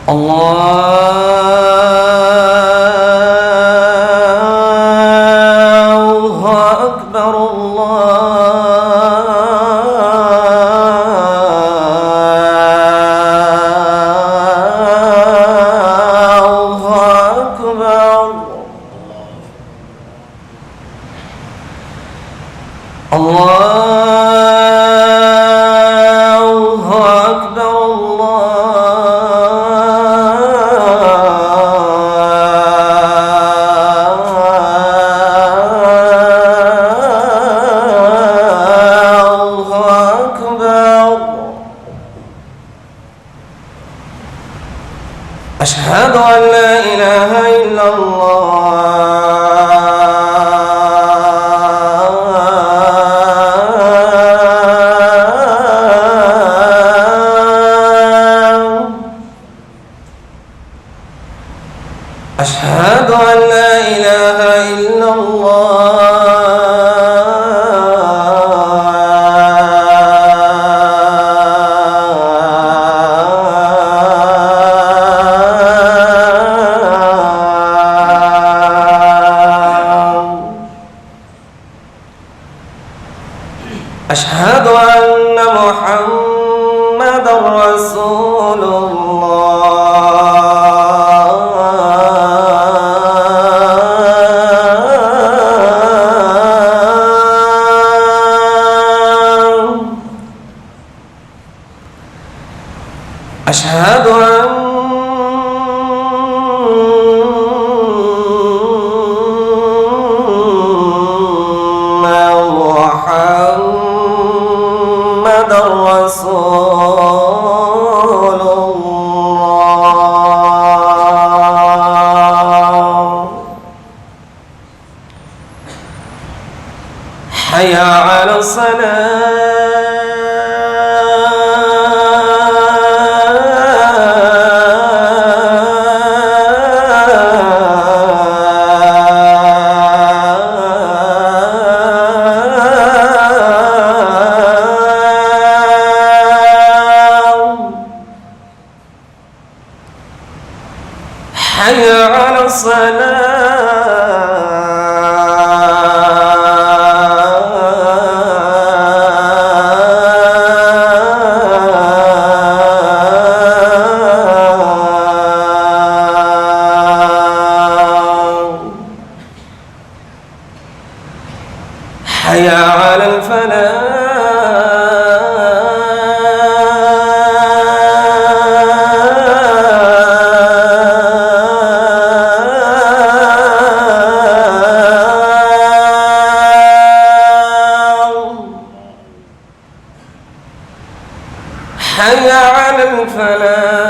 الله أكبر الله أكبر الله أكبر أشهد أن لا إله إلا الله أشهد أن لا إله إلا أشهد أن محمدًا رسول الله أشهد أن رسول الله حي على حي على حي على الفلاح حي على الفلاح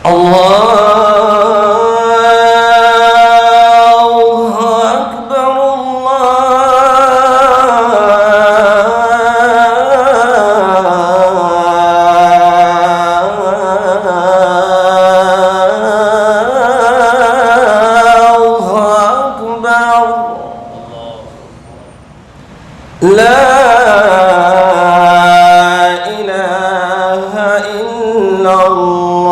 الله أكبر لا إله إلا الله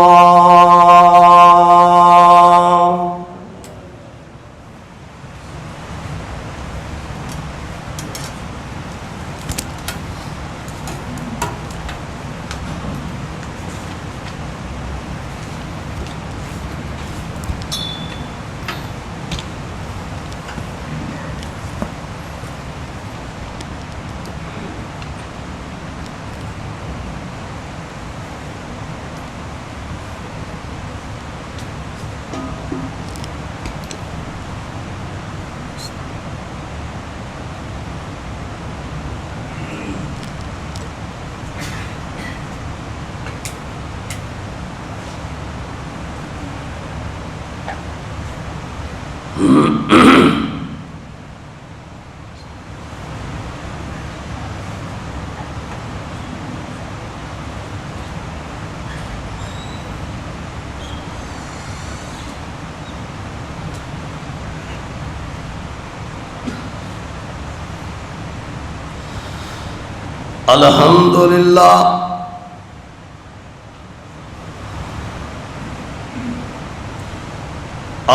الحمدللہ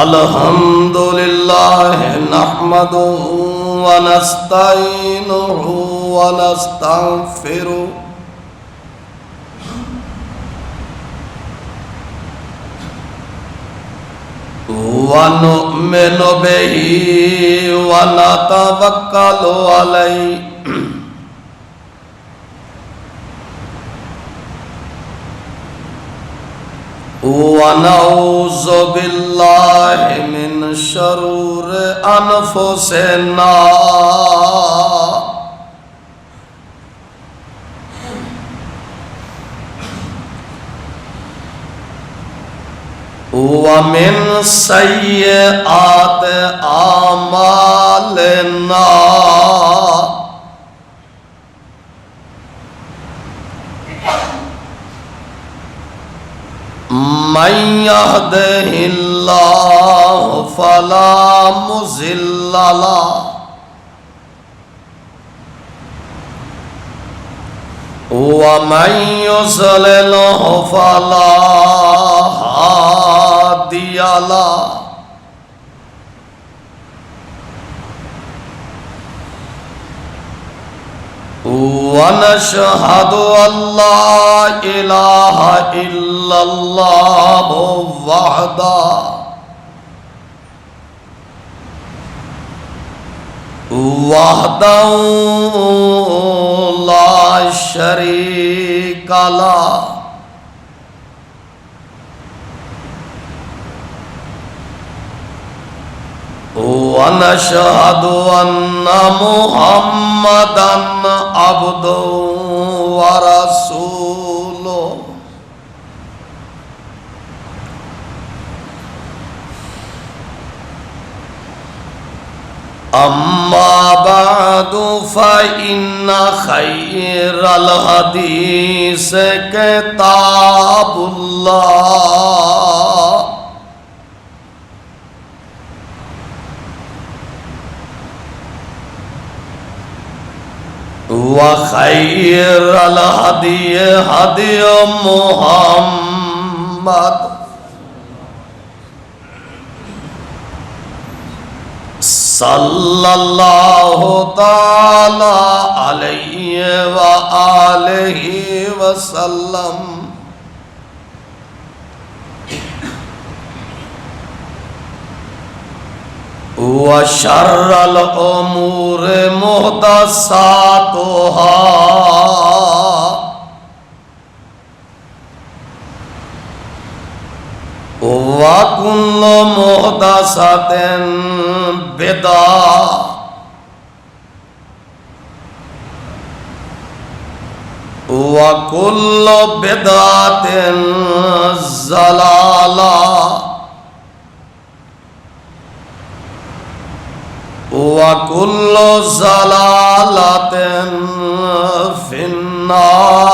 الحمدللہ نحمده ونستعینه ونستغفره ونؤمن به ونتوکل علیہ ونعوذ باللہ من شرور انفسنا ومن سیئات اعمالنا من يهده الله فلا مضل له ومن يضلل فلا هادي له ونشهد أن لا إله إلا الله وحده لا شريك له ونشهد أن محمدًا عبده ورسوله أما بعد فإن خير الحديث كتاب الله وخير الهدي هدي محمد صلى الله تعالى عليه وآله وسلم وشر الأمور محدثاتها وكل محدثة بدعة وكل بدعة ضلالة وكل ضلالة في النار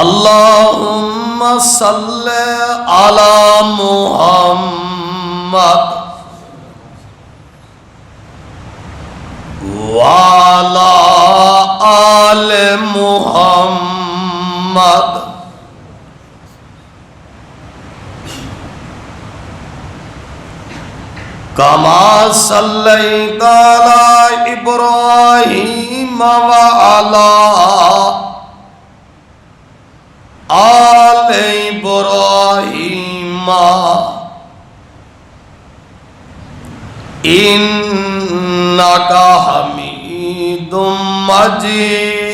اللهم صل على محمد وعلى آل محمد كما صليت على إبراهيم وعلى آل إبراهيم إنك حميد مجيد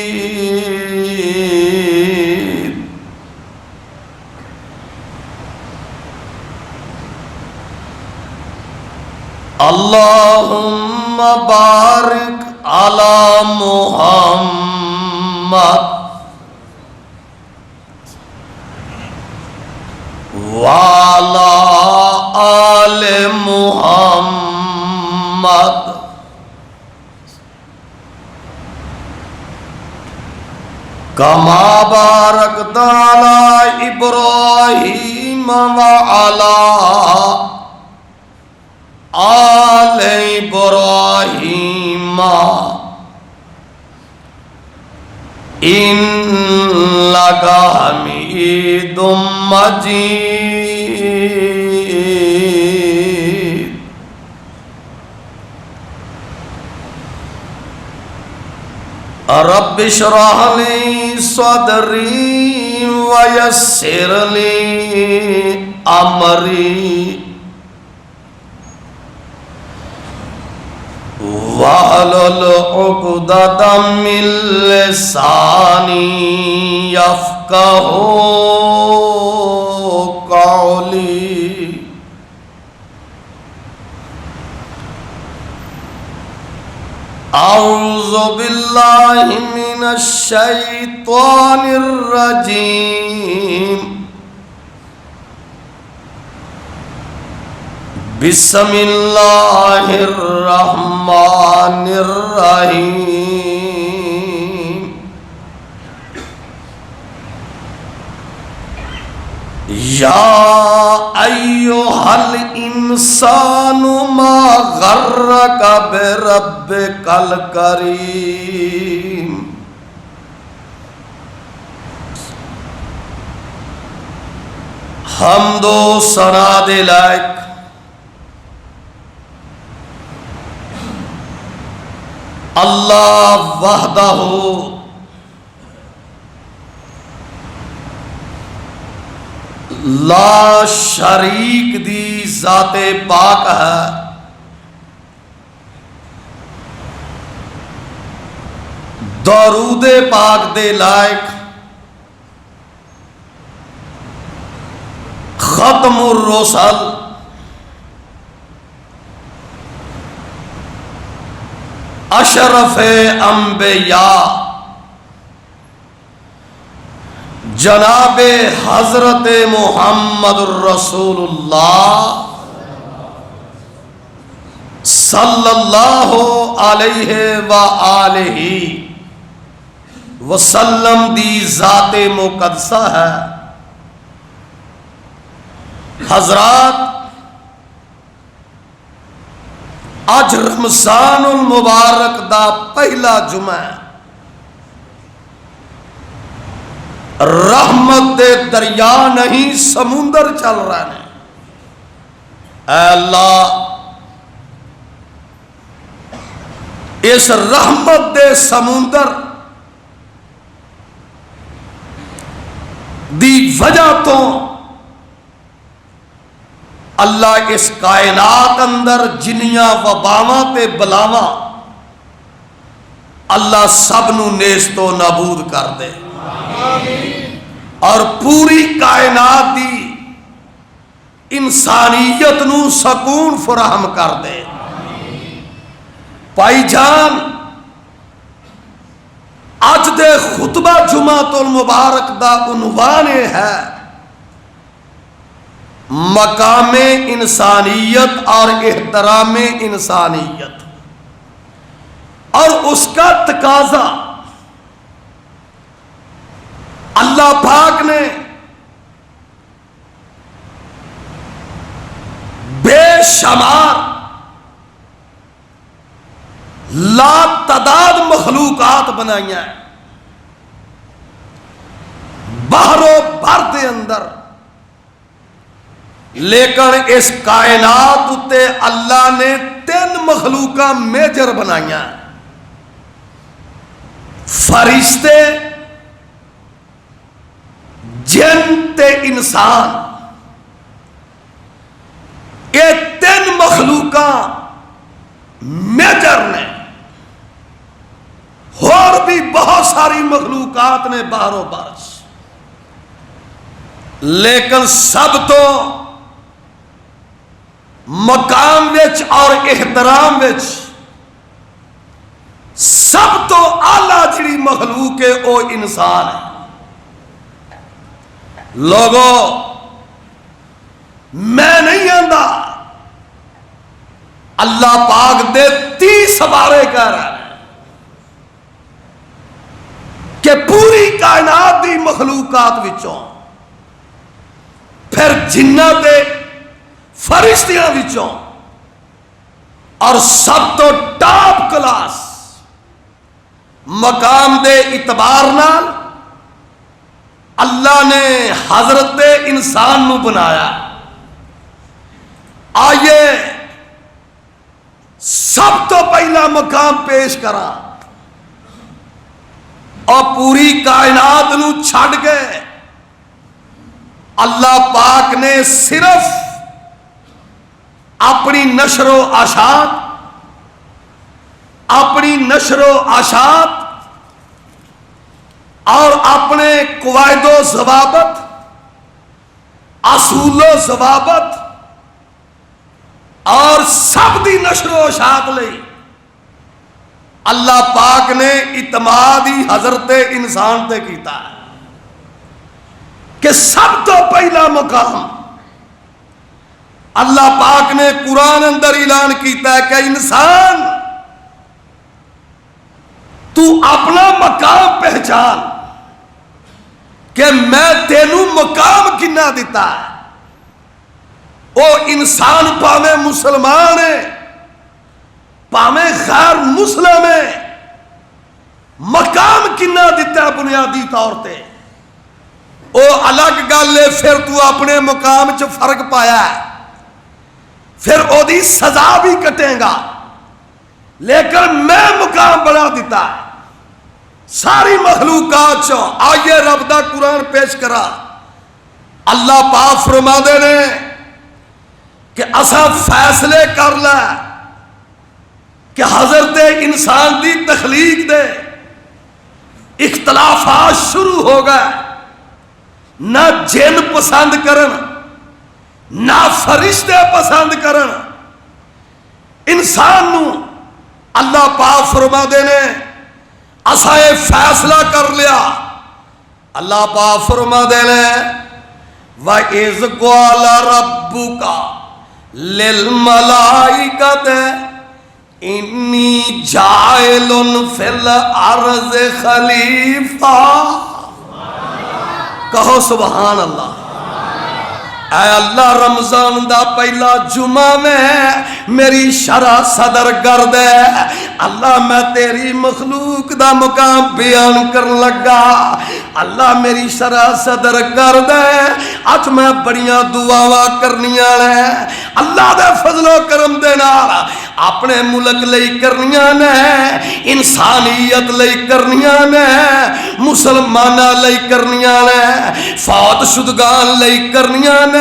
اللهم بارك على محمد وعلى آل محمد كما باركت على إبراهيم وعلى آل إبراهيم إنك حميد مجيد. رب اشرح لي صدري ويسر لي أمري واحلل عقدة من لساني يفقهوا قولي. أعوذ بالله من الشيطان الرجيم. بسم الله الرحمن الرحيم. يا أيها الإنسان ما غرك بربك الكريم. حمد و ثنا دے لائق اللہ وحدہ لا شریک دی ذات پاک ہے. درود پاک دے لائق ختم الرسل اشرف انبیاء جناب حضرت محمد الرسول اللہ صلی اللہ علیہ وآلہ وسلم دی ذات مقدسہ ہے. حضرات، اج رمضان المبارک دا پہلا جمعہ ہے. رحمت دے دریا نہیں سمندر چل رہے ہیں. اے اللہ اس رحمت دے سمندر دی وجہ تو اللہ اس کائنات اندر جنیاں وباواں تے بلاواں اللہ سب نو نیست و نابود کر دے اور پوری کائنات دی انسانیت نو سکون فراہم کر دے. بھائی جان، اج دے خطبہ جمعۃ المبارک دا عنوان ہے مقام انسانیت اور احترام انسانیت، اور اس کا تقاضا اللہ پاک نے بے شمار لا تعداد مخلوقات بنائی ہیں باہر و بر دے اندر، لیکن اس کائنات اتے اللہ نے 3 مخلوقاں میجر بنائی ہیں: فرشتے، جن تے انسان. یہ 3 مخلوقاں میجر نے. اور بھی بہت ساری مخلوقات نے باہر و برس، لیکن سب تو مقام وچ اور احترام وچ سب تو اعلیٰ جڑی مخلوق ہے وہ انسان ہے. لوگوں، میں نہیں آندا، اللہ پاک دے 30 بارے کہہ رہا ہے کہ پوری کائنات دی مخلوقات وچوں پھر جنہ دے فرشتیاں وچوں اور سب تو ٹاپ کلاس مقام دے اعتبار نال اللہ نے حضرت انسان نو بنایا. آئیے سب تو پہلا مقام پیش کرا اور پوری کائنات نو چھڑ گئے. اللہ پاک نے صرف اپنی نشر و اشاعت اور اپنے قواعد و ضوابط اصول و ضوابط اور سب دی نشر و اشاعت لئی اللہ پاک نے اعتماد ہی حضرت انسان تے کیتا ہے کہ سب تو پہلا مقام اللہ پاک نے قرآن اندر اعلان کیتا ہے کہ انسان تو اپنا مقام پہچان کہ میں تینوں مقام کنا دیتا ہے. او انسان پاوے مسلمان ہے پاوے غیر مسلم ہے مقام کنا دیتا ہے بنیادی طور تے او الگ گل ہے. پھر تو اپنے مقام چ فرق پایا ہے پھر او دی سزا بھی کٹے گا لیکن میں مقام بنا دیتا ہے ساری مخلوقات چوں. آئیے رب دا قرآن پیش کرا. اللہ پاک فرما دے نے کہ اسا فیصلے کر لے کہ حضرت انسان دی تخلیق دے اختلافات شروع ہو گئے. نہ جن پسند کرن نہ فرشتے پسند کرن انسان نو. اللہ پاک فرما دے نے اسا یہ فیصلہ کر لیا. اللہ پاک فرما دے نے وَإِذْ قَالَ رَبُّكَ لِلْمَلَائِكَةِ إِنِّي جَاعِلٌ فِي الْأَرْضِ خَلِيفَةً. کہو سبحان اللہ. اے اللہ رمضان دا پہلا جمعہ میں میری شرح صدر گرد ہے. اللہ میں تیری مخلوق دا مقام بیان کر لگا. اللہ میری شرح صدر گرد ہے. اج میں بڑیاں دعاواں کرنیاں نے اللہ دے فضل و کرم دے نال اپنے ملک لئی کرنیاں نے انسانیت لئی کرنیاں نے مسلماناں لئی کرنیاں نے فوت شدگان لئی کرنیاں نے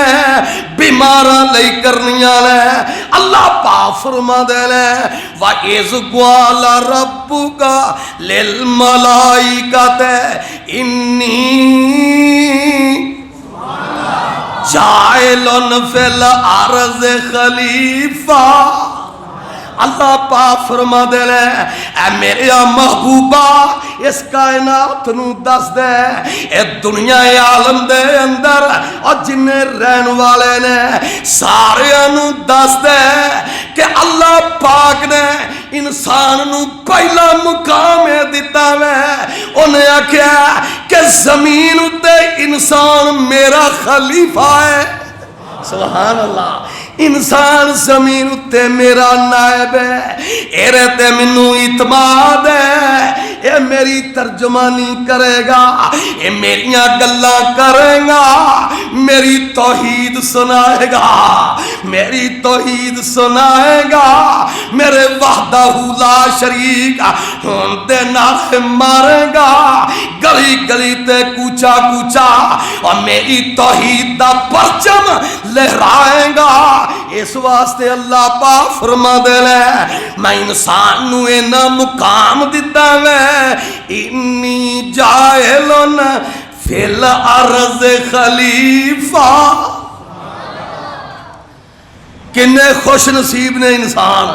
بیماراں لئی کرنیاں نے. اللہ پاک فرما دے نے وَإِذْ قَالَ رَبُّكَ لِلْمَلَائِكَةِ إِنِّي جَاعِلٌ فِي الْأَرْضِ خَلِيفَةً. اللہ پاک فرما دے لے اے میرے محبوبہ اس کائنات نو دس دے اے دنیا عالم دے اندر اور جن رہن والے نے سارے نو دس دے کہ اللہ پاک نے انسان نو پہلا مقام دیتا ہے. انہیں آکھیا کہ زمین تے انسان میرا خلیفہ ہے. سبحان اللہ. انسان زمین تے میرا نائب ہے. ایرے تے منو اعتماد ہے. اے میری ترجمانی کرے گا اے میریاں گلاں کرے گا میری توحید سنائے گا میری توحید سنائے گا میرے وحدہ لا شریک ہون دے نعرے مارے گا گلی گلی تے کوچا کوچا اور میری توحید دا پرچم لہرائے گا. اس واسطے اللہ پاک فرما دے لے میں انسان نو اینا مقام دیتا میں انی جائلن فی الارض خلیفہ. کنے خوش نصیب نے انسان.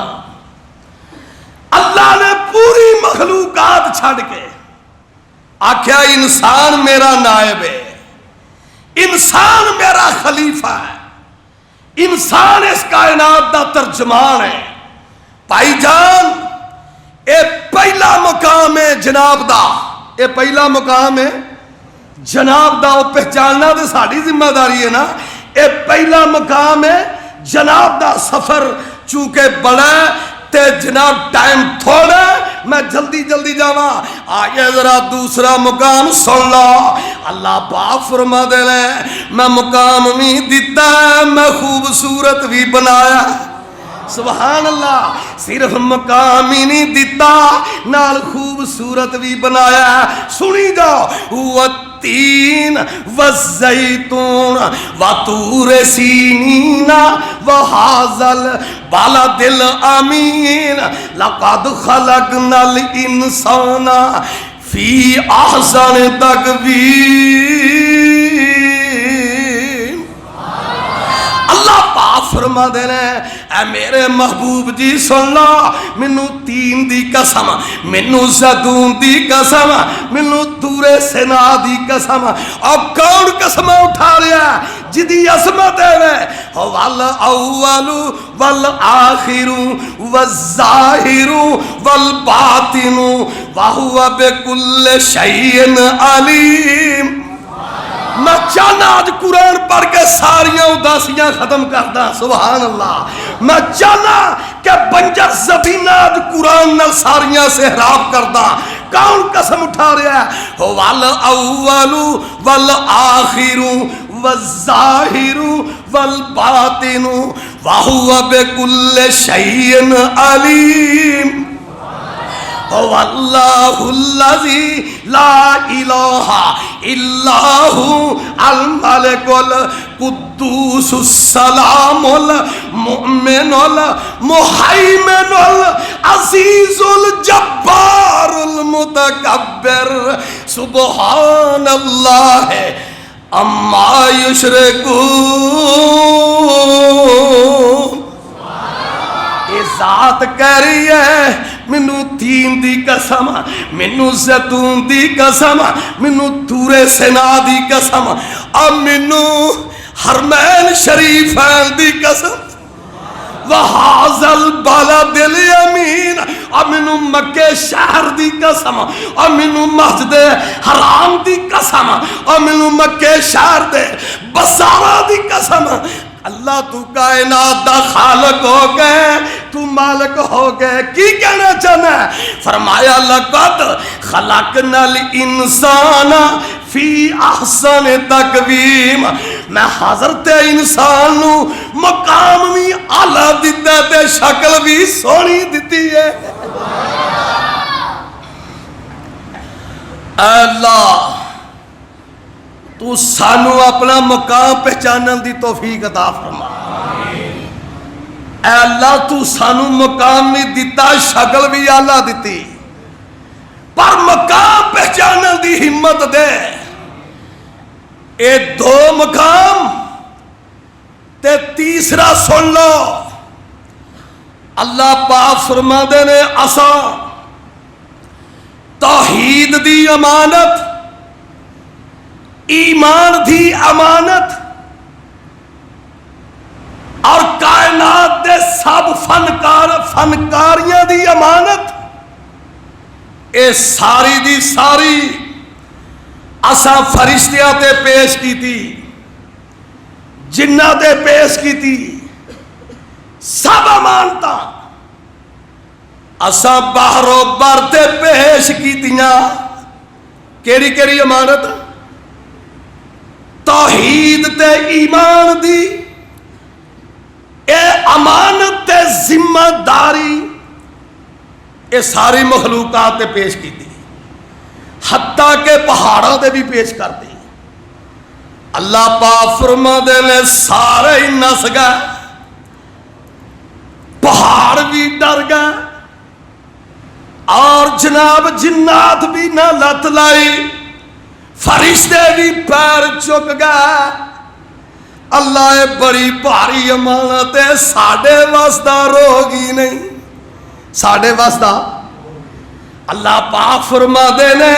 اللہ نے پوری مخلوقات چھڑ کے آکھیا انسان میرا نائب ہے انسان میرا خلیفہ ہے انسان اس کائنات دا ترجمان ہے. بھائی جان اے پہلا مقام ہے جناب دا اے پہلا مقام ہے جناب دا وہ پہچاننا تو ساری ذمہ داری ہے نا اے پہلا مقام ہے جناب دا سفر چونکہ بڑا ہے تے جناب ٹائم تھوڑا ہے میں جلدی جلدی جاواں آئے ذرا دوسرا مقام سن لو اللہ پاک فرما دے لے میں مقام بھی دیتا ہے میں خوبصورت بھی بنایا سبحان اللہ صرف مقام ہی نہیں دیتا نال خوبصورت بھی بنایا سنی جاؤ والتین والزیتون وطور سینین وہذا البلد الامین لقد خلقنا الانسان فی احسن تقویم اللہ پاک فرما دینا اے میرے محبوب جی سن لو مینوں تین دی قسم مینوں زیتون دی قسم مینوں طور سینا دی قسم اور کون قسم اٹھا رہا جدی عظمت ہے والاول والآخر والظاہر والباطن وہو بکل شیء علیم میں چاہنا آج قرآن پڑھ کے ساریاں اداسیاں ختم کردا سبحان اللہ میں چاہنا کہ بنجر زبینہ آج قرآن نال ساریاں سے حراب کردا کون قسم اٹھا رہا ہے والاول والآخر والظاہر والباطن وہو بکل شیء علیم واللہ الذی لا الہ الا هو الملک القدوس السلام المؤمن المہیمن العزیز الجبار المتکبر سبحان اللہ اما یشرکون یہ ذات کہہ رہی ہے مینوں تین دی قسم مینوں زیتون دی قسم مینوں طور سینا دی قسم اور مینوں حرمین شریفین دی قسم وہذا البلد الامین اور مینوں مکے شہر دی قسم اور مینوں مسجد حرام دی قسم اور مینوں مکے شہر دے بازاراں دی قسم اللہ تو کائنات دا خالق ہو گئے تو مالک ہو گئے کی کہنا چاہنا ہے فرمایا لقد خلقنا الانسان فی احسن تقویم میں حضرت انسان نو مقام بھی اعلیٰ دیتا تے شکل بھی سونی دیتی ہے اللہ تو سانو اپنا مقام پہچانن دی توفیق عطا فرما اے اللہ تو سانو مقام نہیں دیتا شکل بھی اعلیٰ دیتی پر مقام پہچانن دی ہمت دے اے دو مقام تے تیسرا سن لو اللہ پاک فرما دے نے اساں توحید دی امانت ایمان دی امانت اور کائنات دے سب فنکاریاں دی امانت اے ساری دی ساری اساں فرشتیاں تے پیش کی تھی جنہ تے پیش کی تھی سب امانتاں اساں باہر و بر تے پیش کی تیاں کیڑی کیڑی امانت توحید تے ایمان دی اے امانت تے ذمہ داری اے ساری مخلوقات تے پیش کی تھی حتیٰ کہ پہاڑوں تے بھی پیش کر دی اللہ پاک فرما دے نے سارے ہی نس گئے پہاڑ بھی ڈر گئے اور جناب جنات بھی نہ لت لائی فرشتے بھی پیر چک گئے اللہ بڑی بھاری امانت ہے ساڈے واسطہ روگی نہیں ساڈے واسطہ اللہ پاک فرما دے نے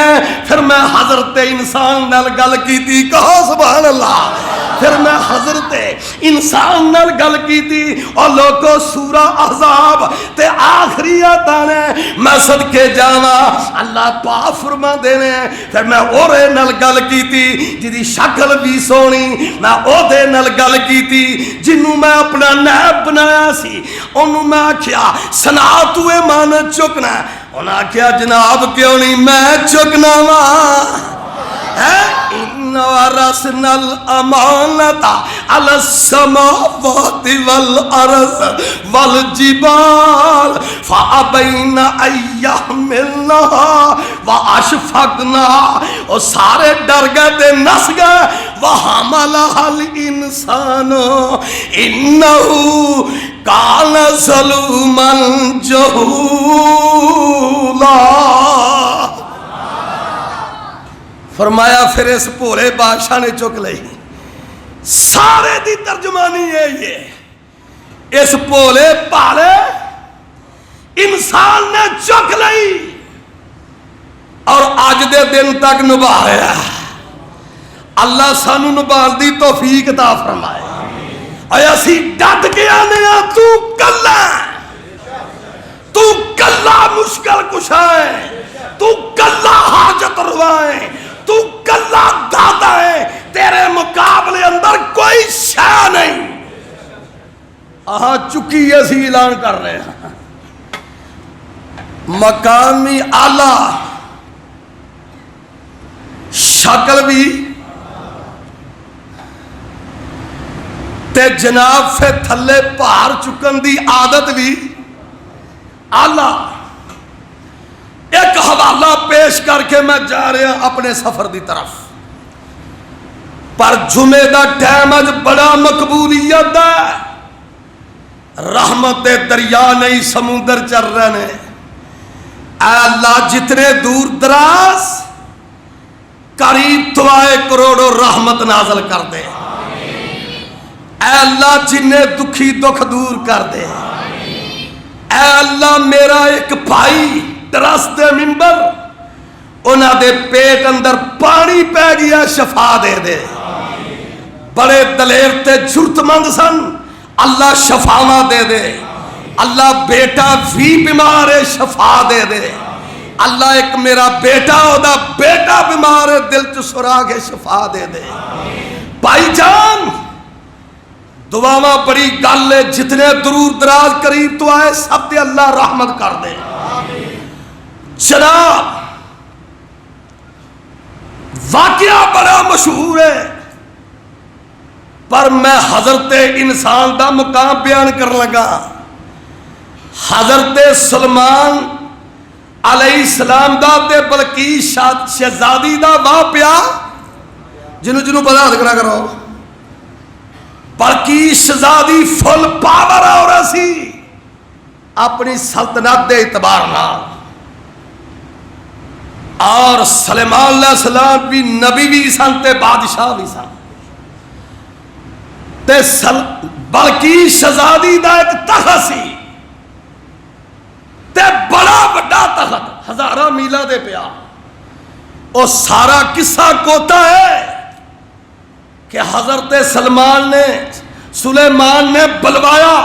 پھر میں حضرت انسان نال گل کیتی کہو سبحان اللہ پھر میں حضرت انسان نال گل کیتی اور لوگو سورہ احزاب تے آخری آتانے میں صدقے جانا اللہ پاک فرما دینے پھر میں اورے نال گل کیتی جدی شکل بھی سونی میں او دے نال گل کیتی جنوں میں اپنا نیب بنایا سی انہوں میں کیا سنا تو مان چکنا انہاں کیا جناب کیوں نہیں میں چکنا إِنَّ وَرَثْنَا الْأَمَانَةَ عَلَى السَّمَاوَاتِ وَالْأَرْضِ وَالْجِبَالِ فَأَبَيْنَ أَن يَحْمِلْنَهَا وَأَشْفَقْنَ اور سارے ڈر گئے تے نس گئے وَحَمَلَهَا الْإِنسَانُ إِنَّهُ كَانَ ظَلُومًا جَهُولًا فرمایا پھر اس پورے بادشاہ نے چک لئی سارے دی ترجمانی ہے یہ اس پولے پالے انسان نے چک لئی اور آج دے دن تک نبھا رہا ہے اللہ سانو نبھال دی توفیق عطا فرمائے اے اسی ڈٹ کے آنے تو کلا مشکل کشائے تو کلا حاجت روائے تو کلا دادا ہے تیرے مقابلے اندر کوئی شے نہیں چکی اسی اعلان کر رہے ہیں مقامی آلہ شکل بھی تے جناب سے تھلے پار چکن دی عادت بھی آلہ ایک حوالہ پیش کر کے میں جا رہا اپنے سفر دی طرف پر جمعے دا ٹائم اج بڑا مقبولیت ہے رحمت دے دریا نہیں سمندر چل رہے نے اے اللہ جتنے دور دراز قریب تو آئے کروڑوں رحمت نازل کر دے اے اللہ جنہیں دکھی دکھ دور کر دے اے اللہ میرا ایک بھائی ٹرس دے ممبر انہاں دے پیٹ اندر پانی پہ گیا شفا دے دے بڑے دلیر تے جرت مند سن اللہ شفاواں دے دے اللہ بیٹا بھی بیمار ہے شفا دے دے اللہ ایک میرا بیٹا ہودا بیٹا بیمار ہے دل چ سراغ ہے شفا دے دے بھائی جان دعاواں بڑی گل ہے جتنے دور دراز قریب تو آئے سب تے اللہ رحمت کر دے جناب واقعہ بڑا مشہور ہے پر میں حضرت انسان دا مقام بیان کر لگا حضرت سلمان علیہ السلام دا تے بلقیس شہزادی دا واقعہ جنوں پتا ذکر کرو بلقیس شہزادی فل پاور ہو رہا سی اپنی سلطنت دے اعتبار نال اور سلیمان علیہ السلام بھی نبی بھی سن تے بادشاہ بھی سن تے بلقیس شہزادی دا ایک تخت سی تے بڑا بڑا تخت ہزارہ میلہ دے پیا اور سارا قصہ کوتا ہے کہ حضرت سلیمان نے بلوایا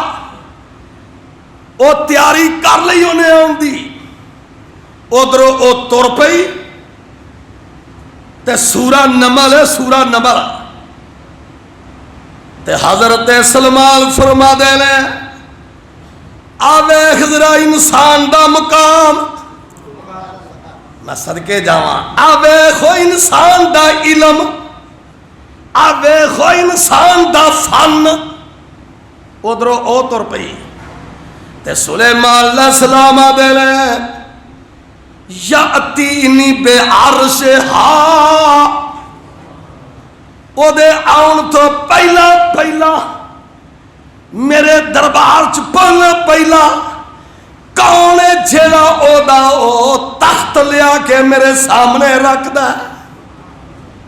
وہ تیاری کر لی انہیں آن دی ادھروں وہ تر پئی تے سورہ نمل ہے سورہ نمل تے حضرت سلمان فرما دے لے آویخ ذرا انسان دا مقام میں صدقے جاواں آویخو انسان دا علم آویخو انسان دا فن ادھروں او تر پئی تے سلیمان علیہ السلام دے لے یاتینی بے عرش ہا او دے آن تو پہلا میرے دربار چ پہلا کون ہے جیڑا او دا او تخت لیا کے میرے سامنے رکھ دا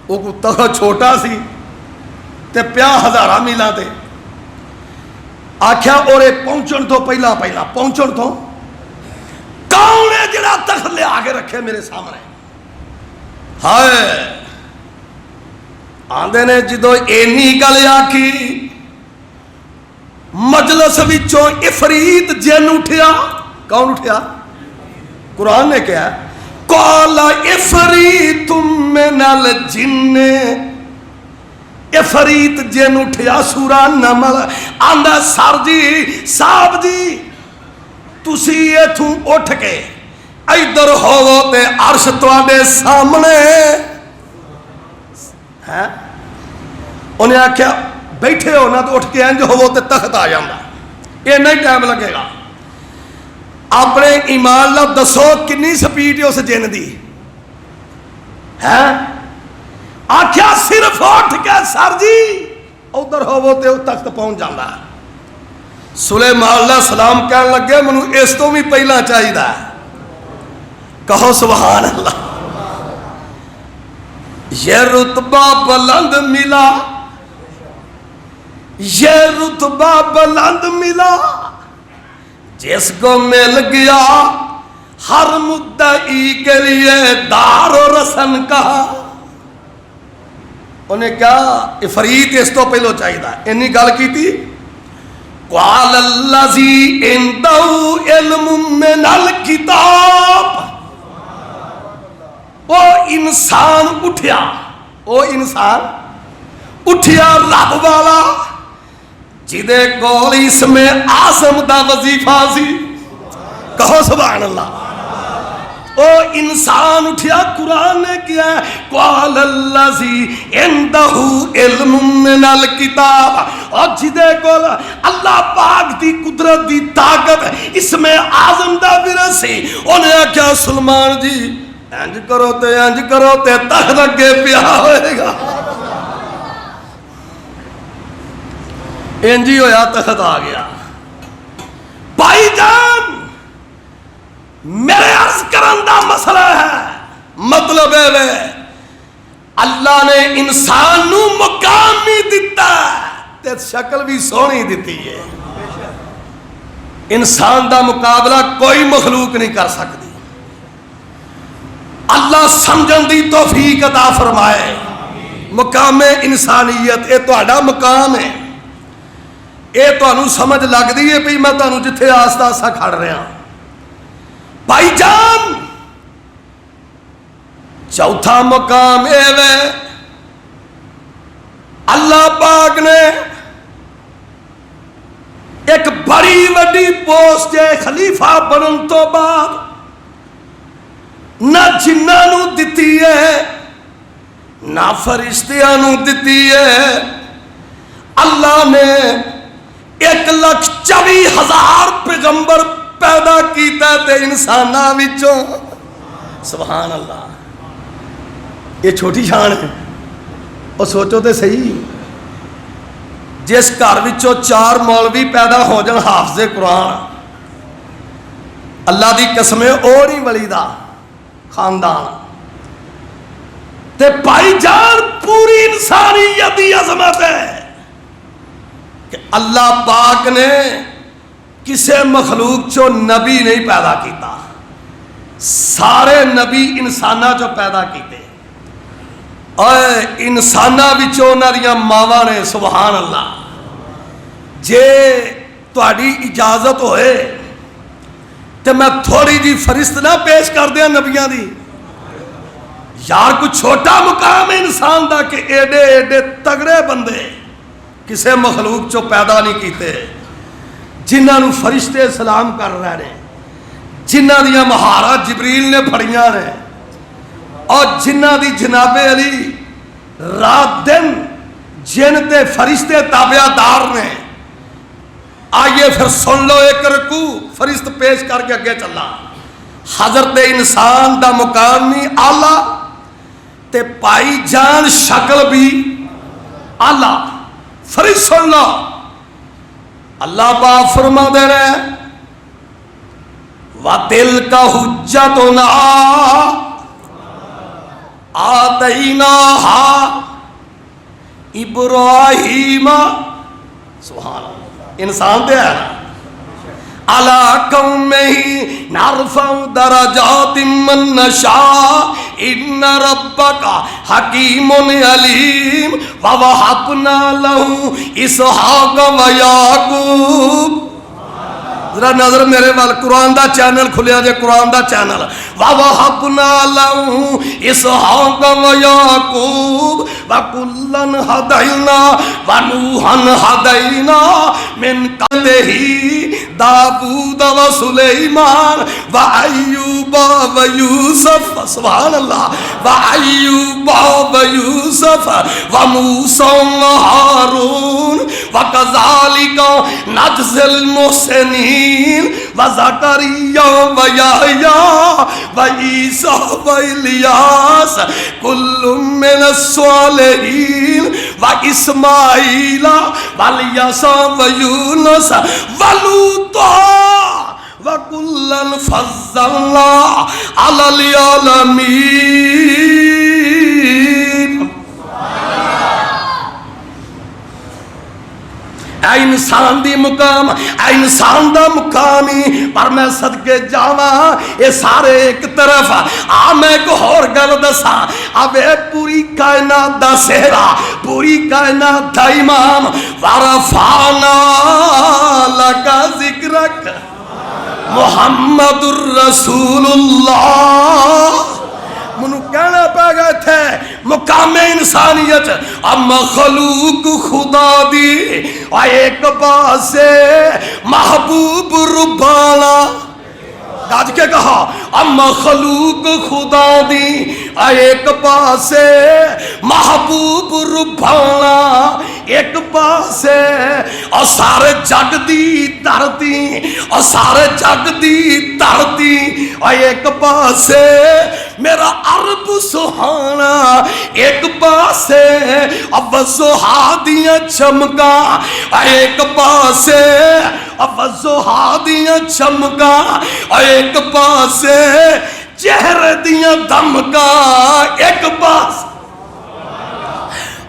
وہ تخت چھوٹا سی تے 50,000 میلہ دے آکھیا اور پہنچن تو پہلا پہنچن تو کون ہے جڑا تخت لے آگے رکھے میرے سامنے ہائے آندے نے جدو اینی گل آکھی مجلس وچوں افریت جن اٹھیا. کون اٹھیا؟ قرآن نے کیا ہے قال افریت من الجن. افریت جن اٹھیا سورہ نمل آندا سر جی صاحب جی تسی ایتھوں اٹھ کے ادھر ہوو تے عرش تواڈے سامنے ہے. انہیں آخیا بیٹھے ہو نا تو اٹھ کے انج ہوو تے تخت آ جاندا. یہ نہیں ٹائم لگے گا. اپنے ایمان لو دسو کنی سپیڈ ہے اس جن دی ہے. آخیا صرف اٹھ کے سر جی ادھر ہوو تے تخت پہنچ جانا. سلیمان علیہ السلام کہنے لگے منو اس تو بھی پہلا چاہیے. کہو سبحان اللہ. یہ رتبہ بلند ملا, یہ رتبہ بلند ملا جس کو مل گیا ہر مدعی کے لیے دار و رسن کہا. انہیں کہا افریت اس تو پہلو چاہیے. اینی گل کی تھی قال الذی عنده علم من الکتاب. وہ انسان اٹھیا, وہ انسان اٹھیا رب والا جدے کول اسم اعظم دا وظیفہ سی. کہو سبحان اللہ. وہ انسان اٹھیا. قرآن نے کیا ہے قال الذی عنده علم من الکتاب. اور جدے کول اللہ پاک دی قدرت دی طاقت اسم اعظم دا ورث سی. انہیں کیا سلمان جی انج کرو تے تخت اگے پیا ہوئے گا. انجی ہویا تخت آ گیا. بھائی جان میرے عرض کرن دا مسئلہ ہے, مطلب ہے اللہ نے انسان نو مقام بھی دیتا تے شکل بھی سونی دیتی ہے. انسان دا مقابلہ کوئی مخلوق نہیں کر سکتی. اللہ سمجھن دی توفیق عطا فرمائے. مقام انسانیت اے تہاڈا مقام ہے. اے تانوں سمجھ لگدی ہے بھی میں تانوں جتھے آستا آستا کھڑ رہا. بھائی جان چوتھا مقام اے وے اللہ پاک نے ایک بڑی وڈی پوسٹ ہے خلیفہ بنن تو بعد نہ جنہاں نو دتی ہے نہ فرشتیاں نو دتی ہے. اللہ نے 1,24,000 پیغمبر پیدا کیتا تے انساناں وچوں. سبحان اللہ. یہ چھوٹی شان ہے. اور سوچو تے صحیح جس گھر وچوں 4 مولوی پیدا ہو جان حافظ قرآن اللہ دی قسم او نہیں ولی دا خاندان تے بھائی جان پوری انسانیت دی عظمت ہے کہ اللہ پاک نے کسے مخلوق چو نبی نہیں پیدا کیتا. سارے نبی انساناں چو پیدا کیتے. اے انساناں وچوں انہاں دیاں ماواں نے. سبحان اللہ. جے تہاڈی اجازت ہوئے تے میں تھوڑی جی فرست نہ پیش کر دیاں نبیاں دی. یار کوئی چھوٹا مقام ہے انسان دا کہ ایڈے ایڈے تگڑے بندے کسے مخلوق چو پیدا نہیں کیتے جنہاں نو فرشتے سلام کر رہے ہیں, جنہاں دیاں مہارت جبریل نے پھڑیاں نے, اور جنہاں دی جناب علی رات دن جن تے فرشتے تابعدار نے. آئیے پھر سن لو ایک رکوع فرشت پیش کر کے اگے چلا. حضرت انسان دا مقامی آلہ تے پائی جان شکل بھی آلہ. فرشت سن لو اللہ پاک فرما دے رہے وَتِلْكَ حُجَّتُنَا آتَيْنَاهَا ابراہیم. سبحان اللہ. انسان دے ہے على قومه نرفع درجات من نشاء ان ربك حكيم عليم ووهبنا له اسحاق ويعقوب. ذرا نظر میرے وال قرآن the channel کھلیا J Quran the channel. وَوَهَبْنَا لَهُ إِسْحَاقَ وَيَعْقُوبَ وَكُلًّا هَدَيْنَا وَنُوحًا هَدَيْنَا مِنْ قَبْلِهِ داود وسليمان وأيوب ويوسف سبحان الله وأيوب ويوسف وموسى وهارون وكذلك نجزي المحسنين وزكريا ويحيى وعيسى وإلياس كل من الصالحين وإسماعيل واليسع ويونس ولوطا وكلا فضلنا على العالمين. اے انسان دی مقام اے انسان دا مقامی پر میں صدقے جاواں اے سارے ایک طرف میں ایک اور گل دساں. اب اے پوری کائنات دا سہرا پوری کائنات دا امام ورفعنا لک ذکرک محمد الرسول اللہ. منو کہنا پہ گئے تھے مقام انسانیت اب مخلوق خدا دی اور ایک پاسے محبوب ربانا گاج کے کہا اب مخلوق خدا دی اور ایک پاسے محبوب ربانا ایک پاسے اور سارے جگ دی دھرتی اور سارے جگ دی دھرتی اور ایک پاسے میرا عرب سہانا ایک پاسے اب سہادیاں چمکا ایک پاسے اب سہادیاں چمکا ایک پاسے چہرے دیاں دمکا ایک پاس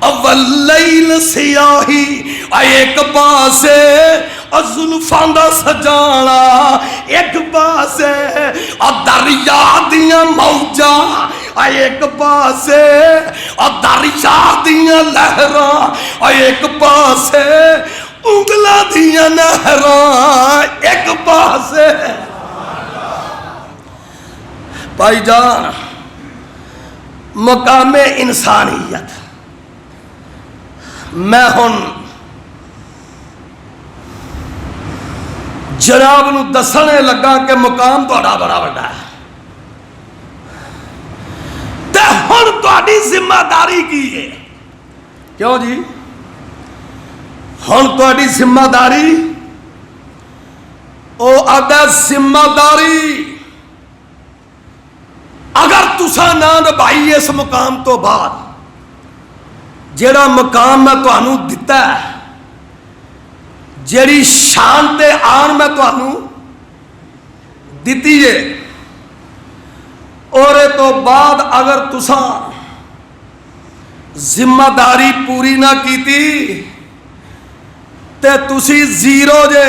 اول لیل سیاہی ایک پاسے زلفاں دا سجانا ایک پاسے دریا دیاں موجاں ایک پاسے دریا دیاں لہراں ایک پاسے انگلا دیاں نہراں ایک پاسے. بھائی جان مقام انسانیت میں ہن جناب نو دسنے لگا کہ مقام تہاڈا بڑا بڑا ہے تے ہن تہاڈی ذمہ داری کی ہے. کیوں جی ہن تہاڈی ذمہ داری او ادا ذمہ داری اگر تساں نہ نبھائی اس مقام تو بعد جیڑا مقام میں تانوں دتا ہے جیڑی شان تے آن میں تانوں دتی ہے اور تو بعد اگر تساں ذمہ داری پوری نہ کیتی تے تسی زیرو جے.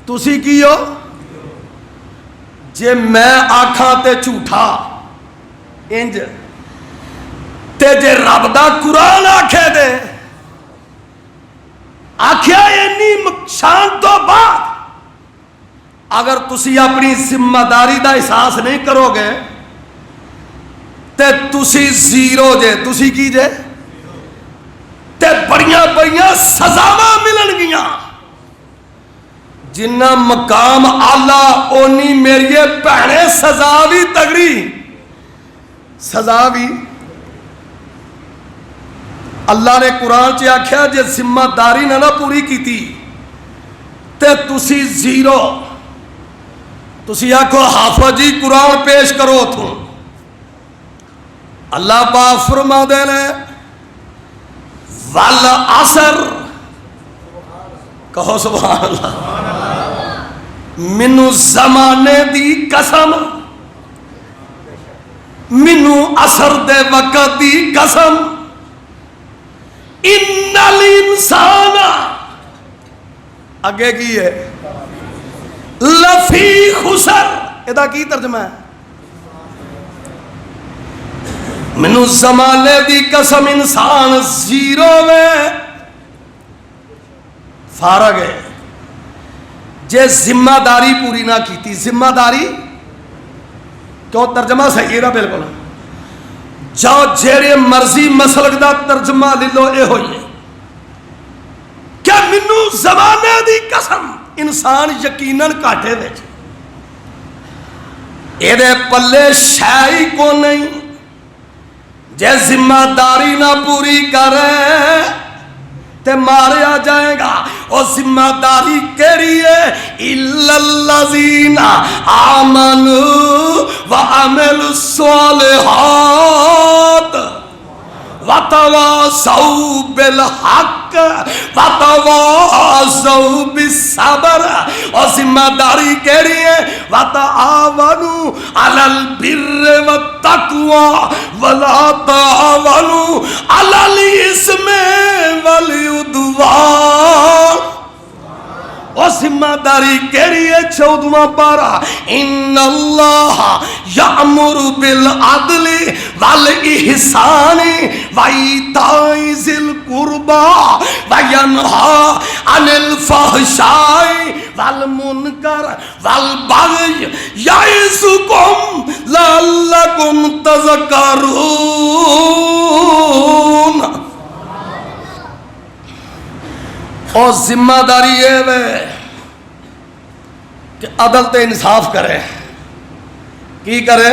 تسی کی ہو جے میں آکھاں تے جھوٹا انج تے جے رب دا قرآن آکھے دے آکھیا اینی شان تو بعد اگر تسی اپنی ذمہ داری دا احساس نہیں کرو گے تے تسی زیرو جے. تسی کی جے تے بڑیاں بڑیاں سزاواں ملن گیاں. جنہ مقام آلہ اونی میری بہنے سزا بھی تگڑی سزا بھی. اللہ نے قرآن چ آکھیا جے ذمہ داری نہ پوری کیتی تے تسی زیرو. تسی آکھو حافظ جی قرآن پیش کرو تھو. اللہ پاک فرما دے نے والعصر کہو سبحان اللہ منو زمانے دی قسم منو اثر دے وقت دی قسم ان الانسان اگے کی ہے لفی خسر، یہ کی ترجمہ ہے؟ مینو زمانے دی قسم انسان زیرو میں فارغ ہے جے ذمہ داری پوری نہ کیتی. ذمہ داری کیوں؟ ترجمہ صحیح ہے بالکل. جاؤ جیڑے مرضی مسلک دا ترجمہ لے لو، یہ ہوئی ہے کہ مینو زمانے دی قسم انسان یقیناً کاٹے وچ اے دے پلے شے ہی کو نہیں جے ذمہ داری نہ پوری کرے تے ماریا جائے گا. اور ذمہ داری کیڑی ہے؟ الا الذین آمنوا وعملوا الصالحات وتواصوا بالحق وتواصوا بالصبر. اور ذمہ داری کیڑی ہے؟ وتعاونوا علی البر والتقوی ولا تعاونوا علی الاثم والعدوان. اور ذمہ داری کیڑی ہے؟ 14واں پارہ، ان اللہ یأمر بالعدل والاحسان وایتاء ذی القربى وینہی عن الفحشاء والمنکر والبغی یعظکم لعلکم تذکرون. اور ذمہ داری یہ ہے کہ عدل تے انصاف کرے. کی کرے؟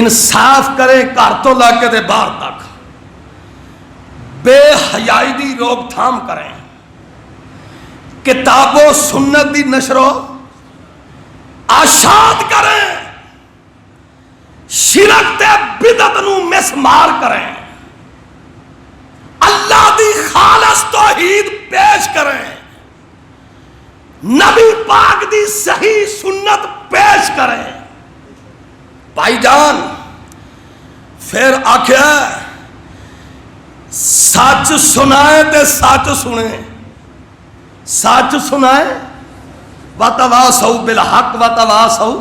انصاف کرے گھر تو لا کے باہر تک. بے حیائی دی روک تھام کریں. کتاب و سنت دی نشر و آشاد کریں. شرک تے بدعت نو مسمار کریں. اللہ دی خالص توحید پیش کریں. نبی پاک دی صحیح سنت پیش کریں. بھائی جان پھر آخیا سچ سنائے تے سچ سنے. سچ سنائے وتواصوا بالحق وتواصوا،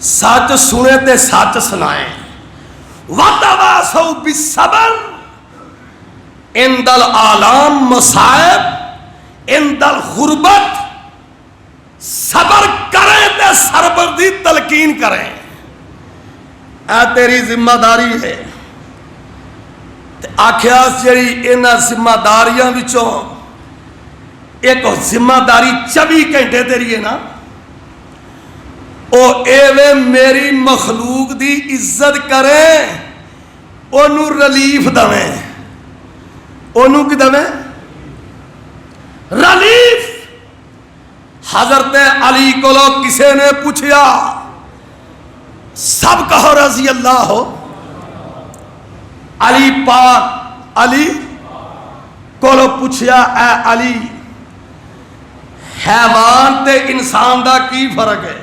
سچ سنے تے سچ سنائے. وتواصوا بالصبر عند الآلام مصائب عند الغربت. صبر کریں تے سربردی تلقین کریں. اے تیری ذمہ داری ہے. آخیا جی ان ذمہ داریاں وچوں ایک ذمہ داری 24 گھنٹے تیری ہے نا، او ایوے میری مخلوق دی عزت کریں، اونوں ریلیف دویں. اونوں کی دویں؟ ریلیف. حضرت علی کو کسی نے پوچھیا، سب کہو رضی اللہ ہو. علی پاک علی کو پوچھیا، اے علی حیوان تے انسان دا کی فرق ہے؟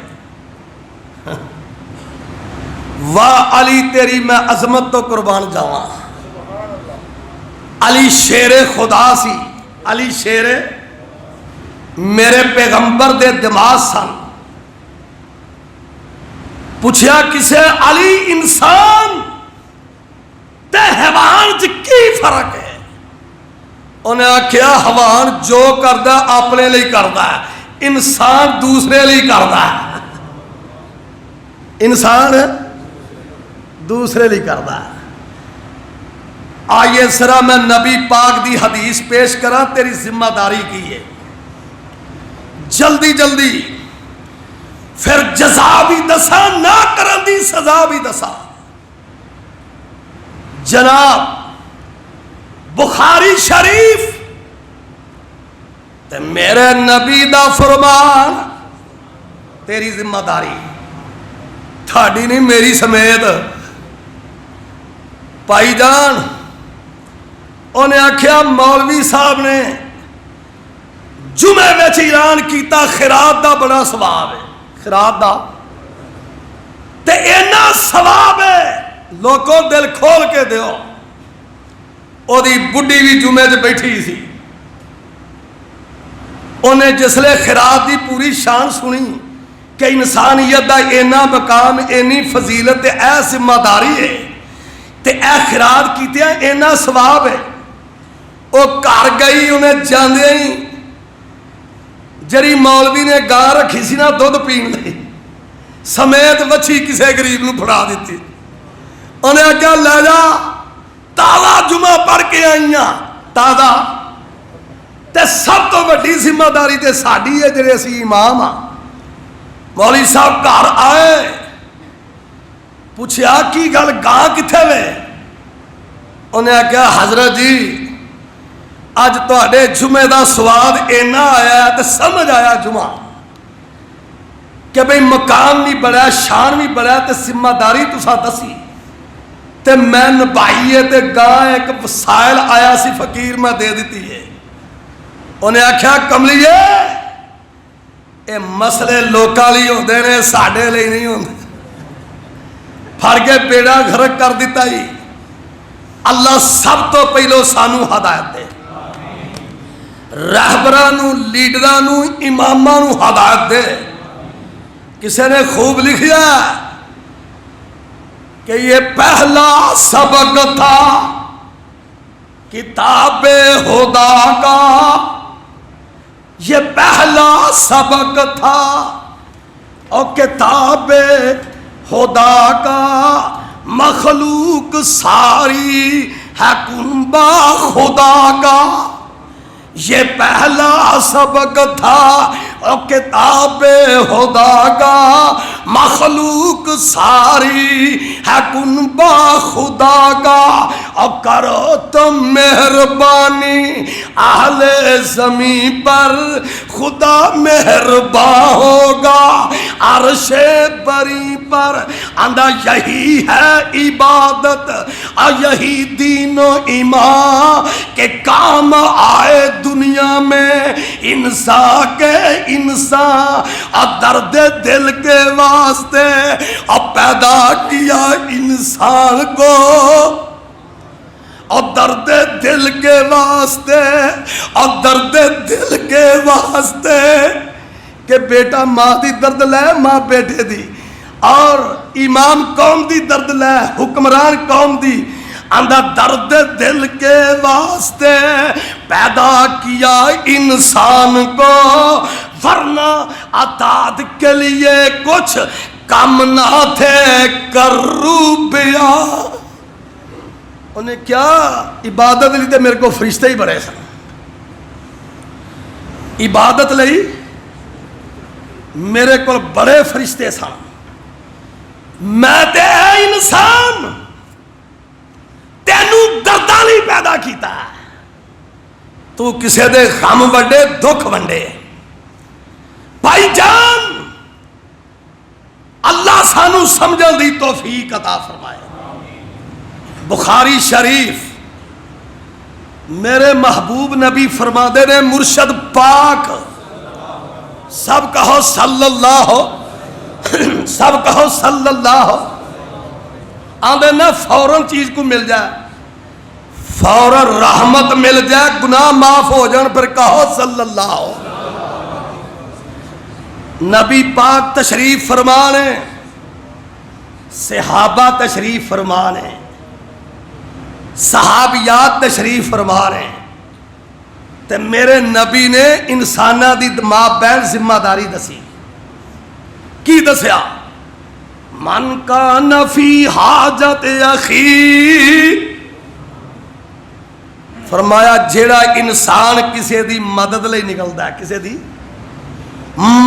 واہ علی تیری میں عظمت تو قربان جاواں. علی شیر خدا سی. علی شیر میرے پیغمبر دے دماغ سن. پوچھیا کسے، علی انسان تے حیوان چ کی فرق ہے؟ انہیں آخیا حیوان جو کردا اپنے لیے کردا ہے، انسان دوسرے لیے کردا ہے. انسان دوسرے لیے کردا ہے. آئیے ذرا میں نبی پاک دی حدیث پیش کرا، تیری ذمہ داری کی ہے. جلدی جلدی پھر جزا بھی دسا، نہ کرن دی سزا بھی دسا. جناب بخاری شریف تے میرے نبی دا فرمان، تیری ذمہ داری تھاڑی نہیں میری سمیت. پائی جان انہیں آخیا مولوی صاحب نے جمعے میں اعلان کیتا خیرات دا بڑا ثواب ہے. خیرات دا تے اینا ثواب ہے لوگوں دل کھول کے دیو. او دی بڈی بھی جمعے چ بیٹھی سی. انہیں جسلے خیرات دی پوری شان سنی کہ انسانیت دا اینا مقام، اینی فضیلت اے ذمہ داری ہے تے اے خیرات کیتے ہیں اینا ثواب ہے، وہ گھر گئی انہیں جاندے ہی جری مولوی نے گاں رکھی سی نا دودھ پین لئی سمیت وچھی کسے غریب نو پھڑا دیتی، انہیں آگیا لے جا تازہ جمعہ پڑھ کے آئیاں تازہ، تے سب تو بڑی ذمہ داری تے ساڈی ہے جڑے اسی امام ہاں۔ مولوی صاحب گھر آئے، پوچھیا کی گل گاں کتھے وے؟ انہیں آگیا حضرت جی اج تواڈے جمعے دا سواد اینا آیا تے سمجھ آیا جمعہ کہ بھئی مقام بھی بڑا شان بھی بڑا تے ذمہ داری تسا دسی تے میں نبھائیے تے گاں ایک وسائل آیا سی فقیر میں دے دیتی ہے۔ انہیں آکھیا کملیے اے مسئلے لوکاں لئی ہوندے نے ساڈے لئی نہیں ہوندے، پھڑ کے بیڑا گھرک کر دیتا ہی۔ اللہ سب تو پہلو سانو ہدایت دے، رہبرانو لیڈرانو امامانو ہدایت دے۔ کسی نے خوب لکھیا کہ یہ پہلا سبق تھا کتاب خدا کا، یہ پہلا سبق تھا اور کتاب خدا کا، مخلوق ساری ہے کنبہ خدا کا، یہ پہلا سبق تھا اور کتاب خدا کا، مخلوق ساری ہے کنبہ خدا کا، اور کرو تم مہربانی اہل زمین پر خدا مہربان ہوگا عرش بری پر۔ آندھا یہی ہے عبادت اور یہی دین و ایمان کہ کام آئے دنیا میں انسان کے انسان، اور درد دل کے واسطے اور پیدا کیا انسان کو، اور درد دل کے واسطے اور درد دل کے واسطے کہ بیٹا ماں دی درد لے ماں بیٹے دی، اور امام قوم دی درد لے حکمران قوم دی۔ اندھا درد دل کے واسطے پیدا کیا انسان کو، ورنہ عطاعت کے لیے کچھ کم نہ تھے کروبیا۔ انہیں کیا عبادت لی تے میرے کو فرشتے ہی بڑے سن، عبادت لئی میرے کو بڑے فرشتے سن، میں تے انسان تینوں درداں نہیں پیدا کیتا، تو کسے دے غم وڈے دکھ ونڈے۔ بھائی جان اللہ سانو سمجھن دی توفیق عطا فرمائے۔ بخاری شریف میرے محبوب نبی فرما دے نے مرشد پاک، سب کہو صلی اللہ، سب کہو صلی اللہ، آندے نہ فوراً چیز کو مل جائے، فوراً رحمت مل جائے، گناہ معاف ہو جان، پھر کہو صلی اللہ۔ نبی پاک تشریف فرمانے، صحابہ تشریف فرمانے، صحابیات تشریف فرمانے، تے میرے نبی نے انسانہ دی ماں بہن ذمہ داری دسی۔ کی دسیا؟ من کان فی حاجت اخی، فرمایا جیڑا انسان کسے دی مدد لئی نکلدا ہے، کسے دی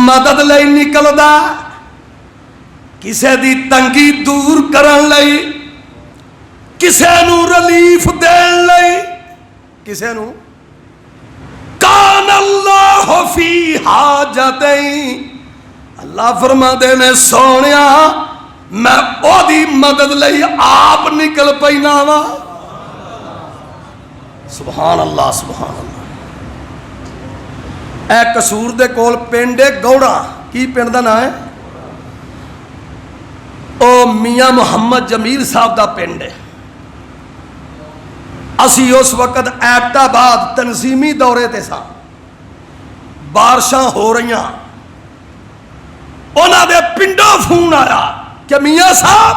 مدد لئی نکلدا، کسے دی تنگی دور کرن لئی، کسے نو ریلیف دین لئی، کسے نو، کان اللہ فی حاجتین، اللہ فرما دے نے سونیا میں او دی مدد لئی آپ نکل پینا وا۔ سبحان اللہ سبحان اللہ۔ اے قصور دے کول پنڈ گوڑا، کی پنڈ دا نام ہے؟ او میاں محمد جمیل صاحب دا پنڈ ہے۔ اسی اس وقت ایبٹ آباد تنظیمی دورے تے سا، بارشاں ہو رہی، انہوں دے پنڈوں فون آیا کہ میاں صاحب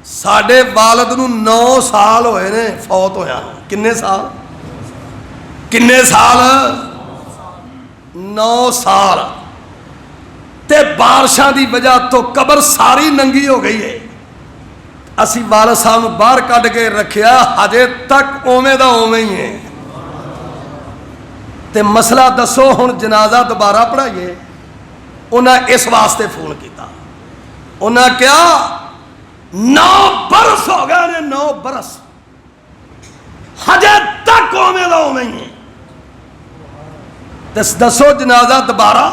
ساڈے والد نو 9 سال ہوئے نے فوت ہویا۔ کنے سال؟ کنے سال؟ 9 سال۔ تے بارشاں دی وجہ تو قبر ساری ننگی ہو گئی ہے، اسی والد صاحب نو باہر کڈ کے رکھیا، ہجے تک اوویں دا اوویں ہی ہے۔ تے مسئلہ دسو ہن جنازہ دوبارہ پڑھائیے؟ انہیں اس واسطے فون کیتا، انہیں کیا 9 برس ہو گئے نے، 9 برس ہجے تک اوویں دا اوویں ہی ہے۔ دسو جنازہ دوبارہ؟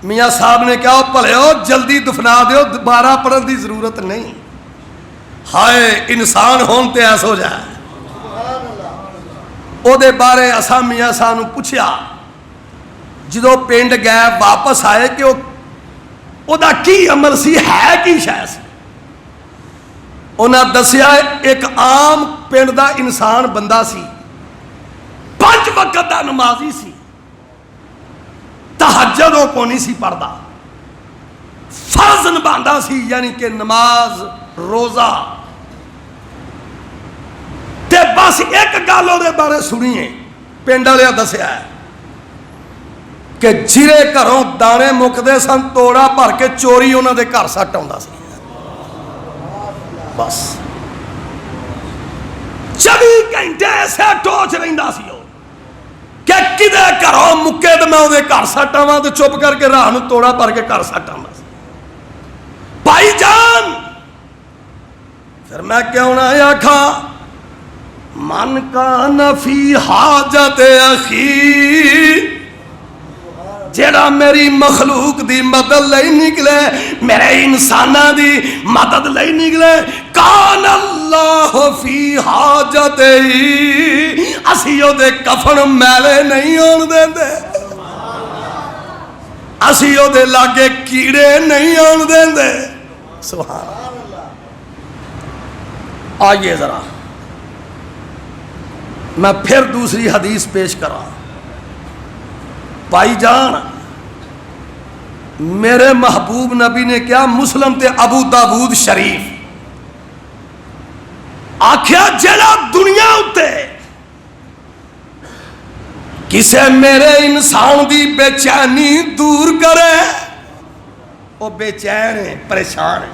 میاں صاحب نے کہا بھلے ہو جلدی دفنا دیو، دوبارہ پڑھن دی ضرورت نہیں۔ ہائے انسان ہون تے ایسا ہو جائے۔ او دے بارے اساں میاں صاحب نو پوچھیا، جدو پنڈ گئے واپس آئے کہ او دا کی عمل سی، ہے کی شے سی؟ انہاں دسیا ایک عام پنڈ دا انسان بندہ سی، 5 وقت دا نمازی سی، تہجد وہ کو نہیں سی پڑھدا، فرض نبھاندا سی، یعنی کہ نماز روزہ۔ تے بس ایک گل دے بارے سنیے، پنڈ والے دسیا ہے کہ جرے گھروں دانے مکدے سن، توڑا بھر کے چوری انہوں دے گھر سٹ آਉਂਦਾ سی۔ بس 24 گھنٹے ایسے ٹوچ رہندا سی کہ کدے گھروں مکے تو میں وہ گھر سٹ آواں، تو چپ کر کے راہ نو توڑا بھر کے گھر سٹ آਉਂਦਾ سی۔ بھائی جان پھر میں کیوں نہ آکھاں من کان فی حاجت اخی، جیڑا میری مخلوق دی مدد لئی نکلے، میرے انسانہ دی مدد لئی نکلے، کان اللہ فی حاجت ہی، اسی او دے کفن میلے نہیں ہون دیندے، اسی او دے لاگے کیڑے نہیں ہون دیندے۔ سبحان اللہ۔ آئیے ذرا میں پھر دوسری حدیث پیش کراں۔ بھائی جان میرے محبوب نبی نے کیا، مسلم تے ابو داود شریف، آکھیا جڑا دنیا اتے کسے میرے انسان دی بے چینی دور کرے، وہ بے چین ہے، پریشان ہے،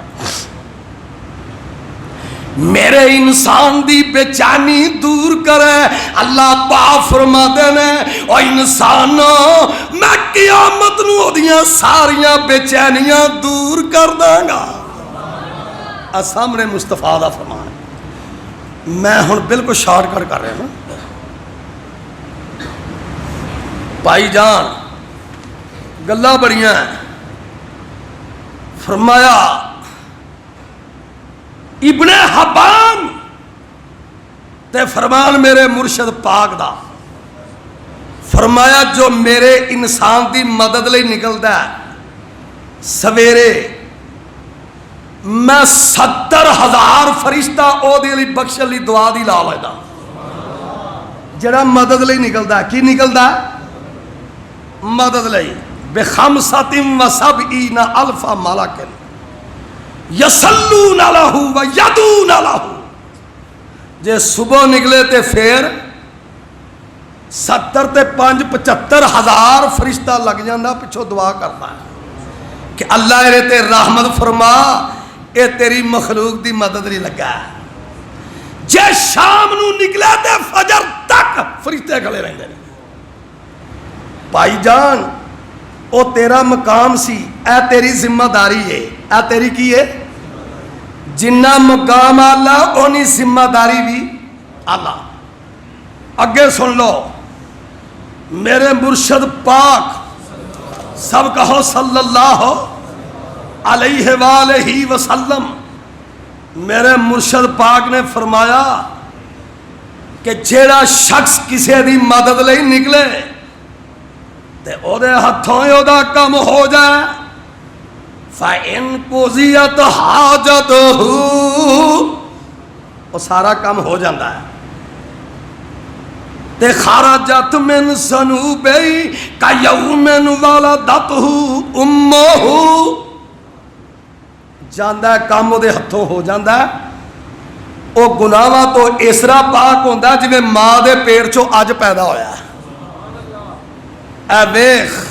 میرے انسان دی بے چینی دور کرے، اللہ پاک فرما دینے او انسانوں میں قیامت نو دیاں ساریاں بے چینیاں دور کر داں گا۔ سامنے مصطفیٰ دا فرمان ہے۔ میں ہن بالکل شارٹ کٹ کر رہا ہوں۔ بھائی جان گلاں بڑیاں ہیں۔ فرمایا ابن حبان تے فرمان میرے مرشد پاک دا، فرمایا جو میرے انسان دی مدد لئی نکلدا ہے سویرے، میں 70,000 فرشتہ او دے لئی بخشن لئی دعا دی لا لینا۔ جڑا مدد لئی نکلدا ہے، کی نکلدا ہے؟ مدد لئی، بخمسۃ وسبعین الف ملک یصلون لہ و یدعون لہ۔ جے صبح نکلے تے پھر 70 تے 5 75,000 فرشتہ لگ جاندہ پچھو دعا کرتا ہے کہ اللہ اے تے رحمت فرما، اے تیری مخلوق دی مدد نہیں لگا ہے۔ جے شام نو نکلے تے فجر تک فرشتے کھڑے رہندے ہیں۔ بھائی جان او تیرا مقام سی، اے تیری ذمہ داری ہے، اے تیری کی ہے؟ جنہ مقام اللہ اونی ذمہ داری بھی اللہ۔ اگے سن لو، میرے مرشد پاک، سب کہو صلی اللہ علیہ وآلہ وسلم، میرے مرشد پاک نے فرمایا کہ جیڑا شخص کسی دی مدد لئی نکلے تے او دے ہتھوں او دا کم ہو جائے، فَإِن قُضِيَتْ حَاجَتُهُ، وہ سارا کم ہو جاتا ہے۔ تے خرجت من ذنوبی کیوم ولدتہ امہ، جاندا ہے کام وہ ہتھوں ہو جاندا ہے، وہ گناہاں تو اس طرح پاک ہوندا جویں ماں دے پیٹ چوں اج پیدا ہویا ہے۔ اے ویخ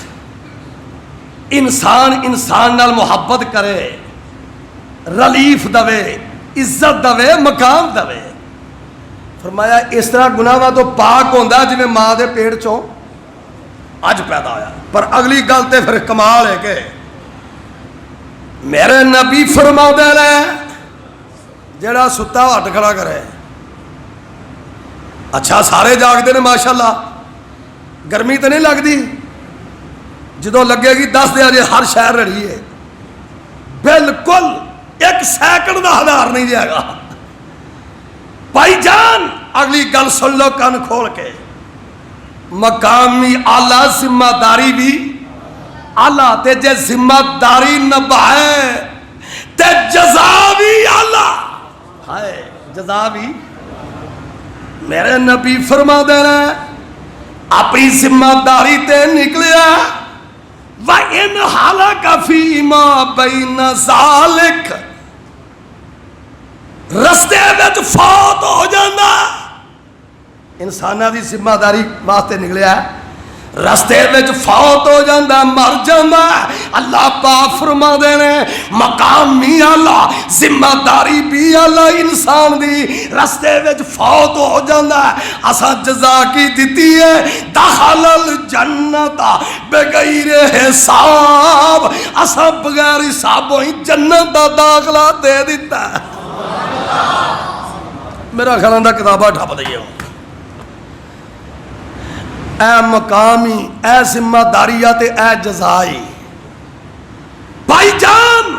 انسان نال محبت کرے، ریلیف دوے، عزت دوے، مقام دوے، فرمایا اس طرح گناہاں تو پاک ہوندا جویں ماں دے پیٹ چوں اج پیدا ہویا۔ پر اگلی گل تے پھر کمال ہے کہ میرے نبی فرما دے رہے جڑا ستا ہٹ کھڑا کرے، اچھا سارے جاگتے ہیں ماشاءاللہ، گرمی تو نہیں لگتی، جدو لگے گی 10 بجے ہر شہر رڑی ہے، بالکل 1 سیکنڈ کا ہزار نہیں جائے گا۔ بھائی جان اگلی گل سن لو کان کھول کے، مقامی آلہ ذمہ داری بھی آلہ، تے جے ذمہ داری نبھائے تے جزا بھی آلہ، ہائے جزا بھی۔ میرے نبی فرما دے رہے اپنی ذمہ داری تے نکلیا، وَإِنْ هَلَكَ فِي مَا بَيْنَ ذَلِكَ، رستے وچ فوت ہو جانا، انساناں دی ذمہ داری واسطے نکلیا ہے، رستے وچ فوت ہو جاندہ مر جاندہ، اللہ پاک فرما دینے مقامی اللہ ذمہ داری بھی اللہ انسان دی، رستے وچ فوت ہو جاندہ اسا جزا کی دیتی ہے، دخل الجنت بغیر حساب، اسا بغیر حسابوں ہی جنت دا داخلہ دے دیتا ہے۔ میرا خیال اندہ کتابہ ڈھاپ دئیے ہو، اے مقامی، اے ذمہ داریات، اے جزائی۔ بھائی جان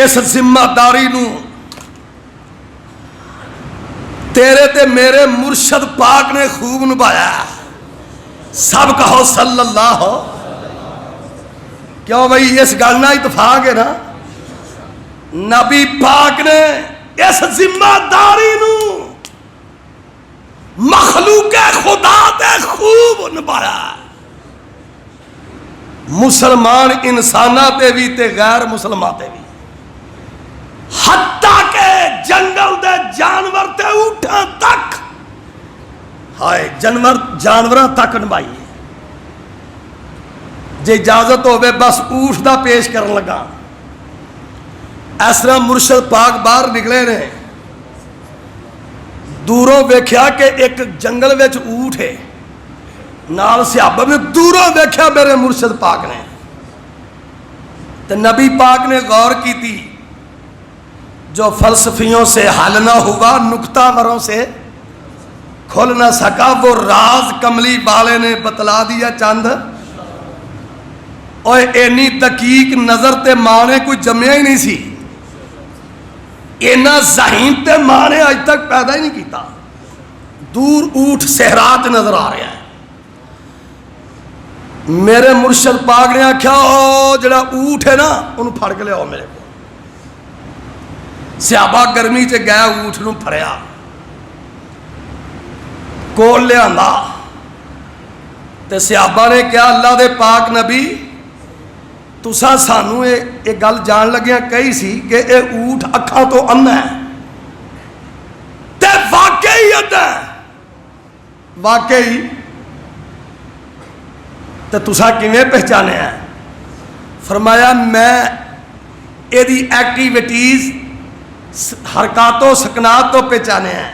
اس ذمہ داری نو تیرے تے میرے مرشد پاک نے خوب نبھایا، سب کہو صلی اللہ، کیوں بھائی اس گلنا اتفاق ہے نا، نبی پاک نے اس ذمہ داری نو مخلوق خدا تے خوب نبھایا، مسلمان انسانہ تے بھی تے غیر مسلمان تے بھی، حتیٰ کہ جنگل دے جانور تے اونٹاں تک، ہائے جانوراں تک نبھائی، جے اجازت ہوئے بس اونٹ دا پیش کرن لگا، اس طرح مرشد پاک باہر نکلے نے، دوروں ویکھیا کہ ایک جنگل وچ اونٹ ہے، نال صحابہ نے دوروں ویکھیا میرے مرشد پاک نے، تو نبی پاک نے غور کی تھی، جو فلسفیوں سے حل نہ ہوا، نکتہ مروں سے کھل نہ سکا، وہ راز کملی والے نے بتلا دیا چند، اور اینی دقیق نظر تے مانے کوئی جمعہ ہی نہیں سی، اینا ذہین تے ماں نے آج تک پیدا ہی نہیں کیتا، دور اونٹ صحرات نظر آ رہا ہے۔ میرے مرشد پاک نے آکھیا او جڑا اونٹ ہے نا انہوں پھڑ کے لے آؤ میرے کو، صحابہ گرمی چ گیا اونٹ نو پھڑیا، کول لے آندا، تے صحابہ نے کہا اللہ دے پاک نبی تسا سانو یہ گل جان لگیاں کہی سی کہ اے اونٹ اکھاں تو اندھا ہے، تے واقعی اندھا ہے، واقعی، تے تسا کیویں پہچانے ہیں؟ فرمایا میں ایدی ایکٹیویٹیز حرکات و سکنات تو پہچانے ہیں،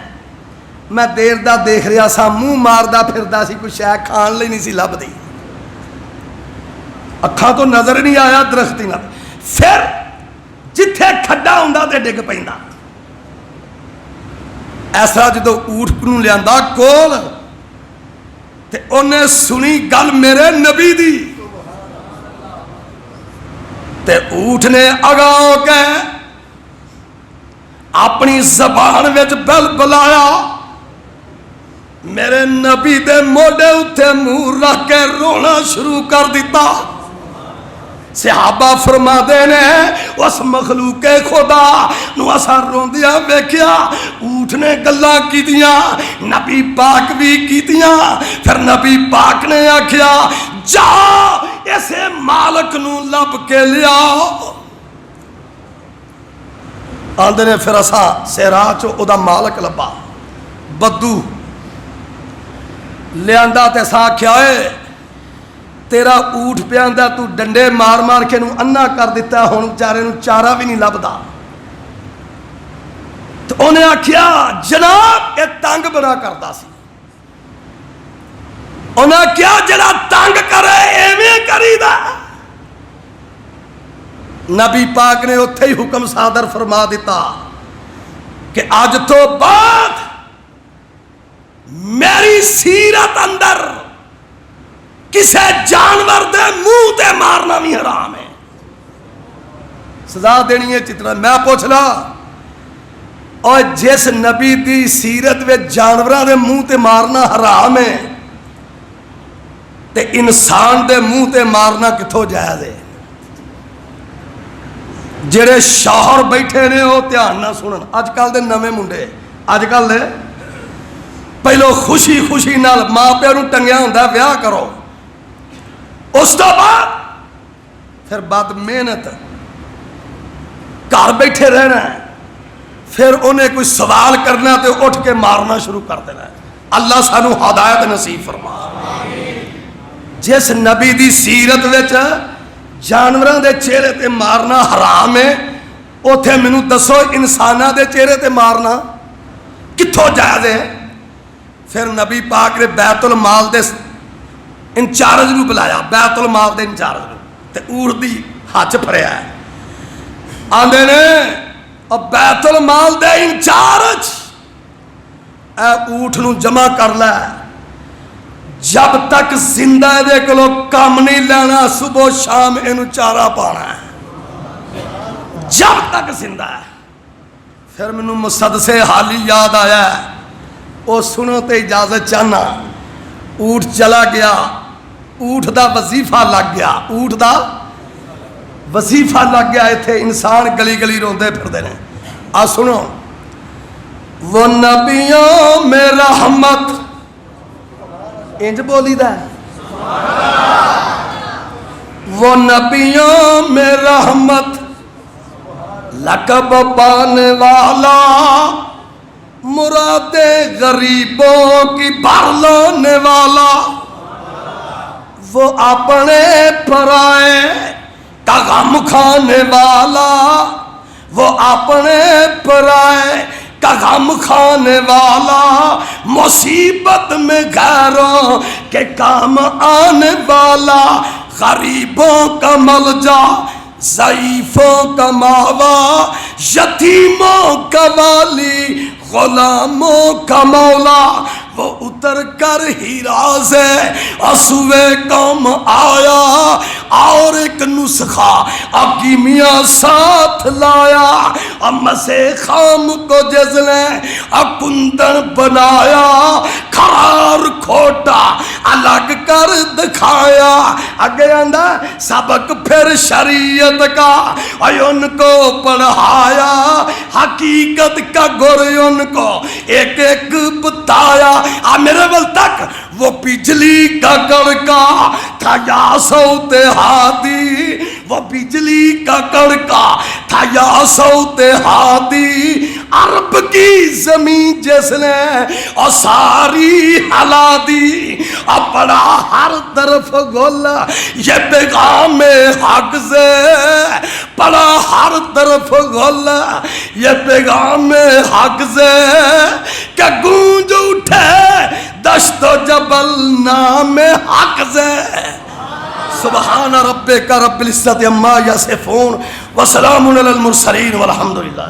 میں دیر دا دیکھ رہا سا، منہ ماردا پھردا سی، کوئی شے کھان لئی نہیں سی لبدی، اکھاں تو نظر نہیں آیا، درخت ہی نہ، پھر جتھے کھڈا ہوندا تے ڈگ پیندا، ایسا جدو اونٹ نوں لیاندا کول تے انہیں سنی گل میرے نبی دی، تے اونٹ نے اگاں ہو کے اپنی زبان وچ بل بلایا، میرے نبی دے موڈے اتھے منہ رکھ کے رونا شروع کر دیتا، صحابہ فرما دے نے اس مخلوق خدا نو اسا روندیا ویکھیا، اونٹ نے گلاں کیتیاں، نبی پاک بھی کیتیاں، پھر نبی پاک نے آکھیا جا اسے مالک نو لب کے لیا۔ آندے نے پھر اسا صحرا چو او دا مالک لبا، بدو لیاندا تے سا آکھیا اے تیرا اونٹ پیاندا تو ڈنڈے مار مار کے نو انا کر دیتا، ہن بیچارے نو چارہ بھی نہیں لبدا۔ تو انہیں آکھیا جناب یہ تنگ بڑا کردا سی، انہیں کیا جڑا تنگ کرے ایویں کریدا۔ نبی پاک نے اتھے ہی حکم صادر فرما دیتا کہ آج تو بعد میری سیرت اندر کسے جانور دے منہ تے مارنا بھی حرام ہے۔ سزا دینی ہے چتنا میں پوچھنا، اور جس نبی دی سیرت میں جانوراں دے منہ تے مارنا حرام ہے تے انسان دے منہ تے مارنا کتھوں جائز ہے؟ جڑے شوہر بیٹھے نے وہ دھیان نہ سنن، اج کل دے نویں منڈے اج کل دے پہلو خوشی خوشی نال ماں پیو نو ٹنگیا ہوندا ویاہ کرو، اس تو بعد پھر بعد محنت گھر بیٹھے رہنا ہے، پھر انہیں کوئی سوال کرنا تو اٹھ کے مارنا شروع کر دینا ہے۔ اللہ سانو ہدایت نصیب فرما۔ جس نبی دی سیرت وچ جانوراں دے چہرے تے مارنا حرام ہے، اوتھے مینوں دسو انساناں دے چہرے تے مارنا کتھوں جائز ہے؟ پھر نبی پاک نے بیت المال دے انچارج نو بلایا، بیت المال دے انچارج نو تے اونٹ دی ہاتھ پھریا ہے، آندے نے اور بیت المال دے انچارج اے اونٹ نو جمع کر لے، جب تک زندہ دے کلو کام نہیں لینا، صبح شام اینو چارہ پانا ہے، جب تک زندہ ہے۔ پھر مینوں مسدسے حالی یاد آیا ہے، او سنو تے اجازت چاہنا، اونٹ چلا گیا، اونٹ دا وظیفہ لگ گیا، اونٹ دا وظیفہ لگ گیا، ایتھے انسان گلی گلی روندے پھردے نے۔ آ سنو، وہ نبیوں میں رحمت، انج بولی دا ہے، وہ نبیوں میں رحمت لقب پانے والا، مراد غریبوں کی بھر لانے والا، وہ اپنے پرائے کا غم کھانے والا، وہ اپنے پرائے کا غم کھانے والا، مصیبت میں غیروں کے کام آنے والا، غریبوں کا ملجا، ضعیفوں کا ماوا، یتیموں کا والی، غلاموں کا مولا، وہ اتر کر ہیرا سے اسوے قوم آیا، اور ایک نسخہ کیمیا ساتھ لایا، مسے خام کو جس نے کندن بنایا، کھار کھوٹا الگ کر دکھایا، آگے آندہ سبق پھر شریعت کا ان کو پڑھایا، حقیقت کا گر ان کو ایک ایک بتایا۔ میرے ول تک وہ بجلی کا کڑکا تھا یا صوت ہادی، وہ بجلی کا کڑکا تھا یا صوت ہادی، عرب کی زمین جس نے اور ساری ہلا دی، اپنا ہر طرف گل یہ پیغام حق سے، پڑا ہر طرف گل یہ پیغام حق سے، کہ گونج اٹھے دشت و جبل نام حق سے۔ سبحان ربک رب العزت عما یصفون وسلام علی المرسلین والحمدللہ۔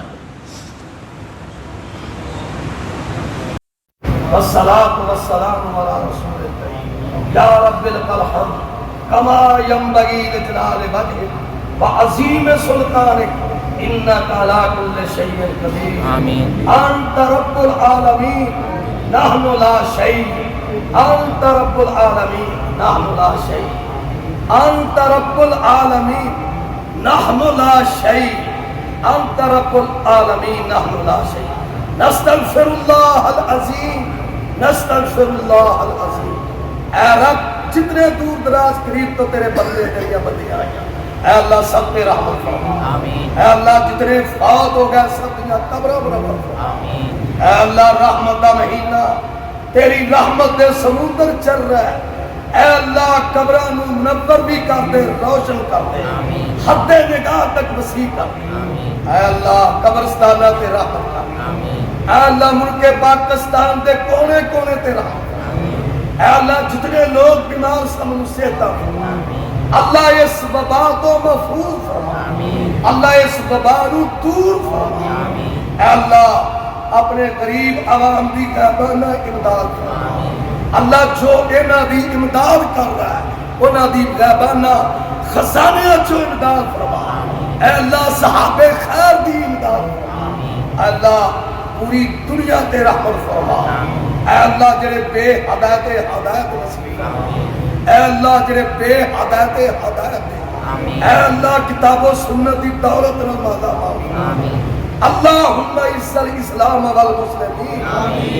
والصلاة والسلام على رسول الكريم یا رب لک الحمد کما ينبغي لجلال وجهك وعظیم سلطانک انک علی کل شیء قدیر۔ آمین۔ انت رب العالمین نحن لا شیء، انت رب العالمین نحن لا شیء۔ انت رب العالمین نحن لا شیء انت رب العالمین نحن لا شیء نستغفر اللہ العظیم نستغفر اللہ العظیم۔ اے رب جتنے دور دراز قریب تو تیرے بندے تیریاں بندیاں آئیں، اے اللہ سب پہ رحمت فرما، اے اللہ جتنے فوت ہو گئے سب دنیا قبروں برابر فرما، اے اللہ رحمت دا مہینہ تیری رحمت دے سمندر چل رہا ہے، اے اللہ قبراں نو منور بھی کر دے، روشن کر دے، حد نگاہ تک وسیع کر دے، اے اللہ قبرستانہ تے رحمت کر دے، اے اللہ ملک پاکستان دے کونے کونے تے رحمت کر دے، اے اللہ جتنے لوگ بیمار سب صحت فرما، اللہ اس وبا کو محفوظ فرما، اللہ اس وبا نو دور فرما، اے اللہ اپنے غریب عوام دی غیبانہ امداد فرما، اللہ جو انہاں دی امداد کر رہا ہے انہاں دی غیبانہ خزانے چو امداد فرما، اے اللہ صحابہ خیر دی امداد فرما، اے اللہ پوری دنیا تے رحمت فرما، اے اللہ جڑے بے ہدایت ہدایت نصیب فرما، اے اللہ جڑے بے ہدایت ہدایت دے، اے اللہ کتاب و سنت دی دولت نال مالا فرما، اللہم اعز الاسلام والمسلمین،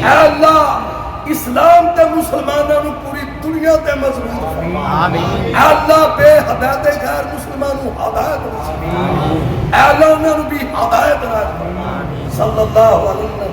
اے اللہ اسلام تے مسلمانوں نو پوری دنیا تے مضبوط فرما، اے اللہ بے ہدایت غیر مسلمانوں ہدایت نصیب، اے اللہ انہاں نو بھی ہدایت عطا فرما، صلی اللہ علیہ وسلم۔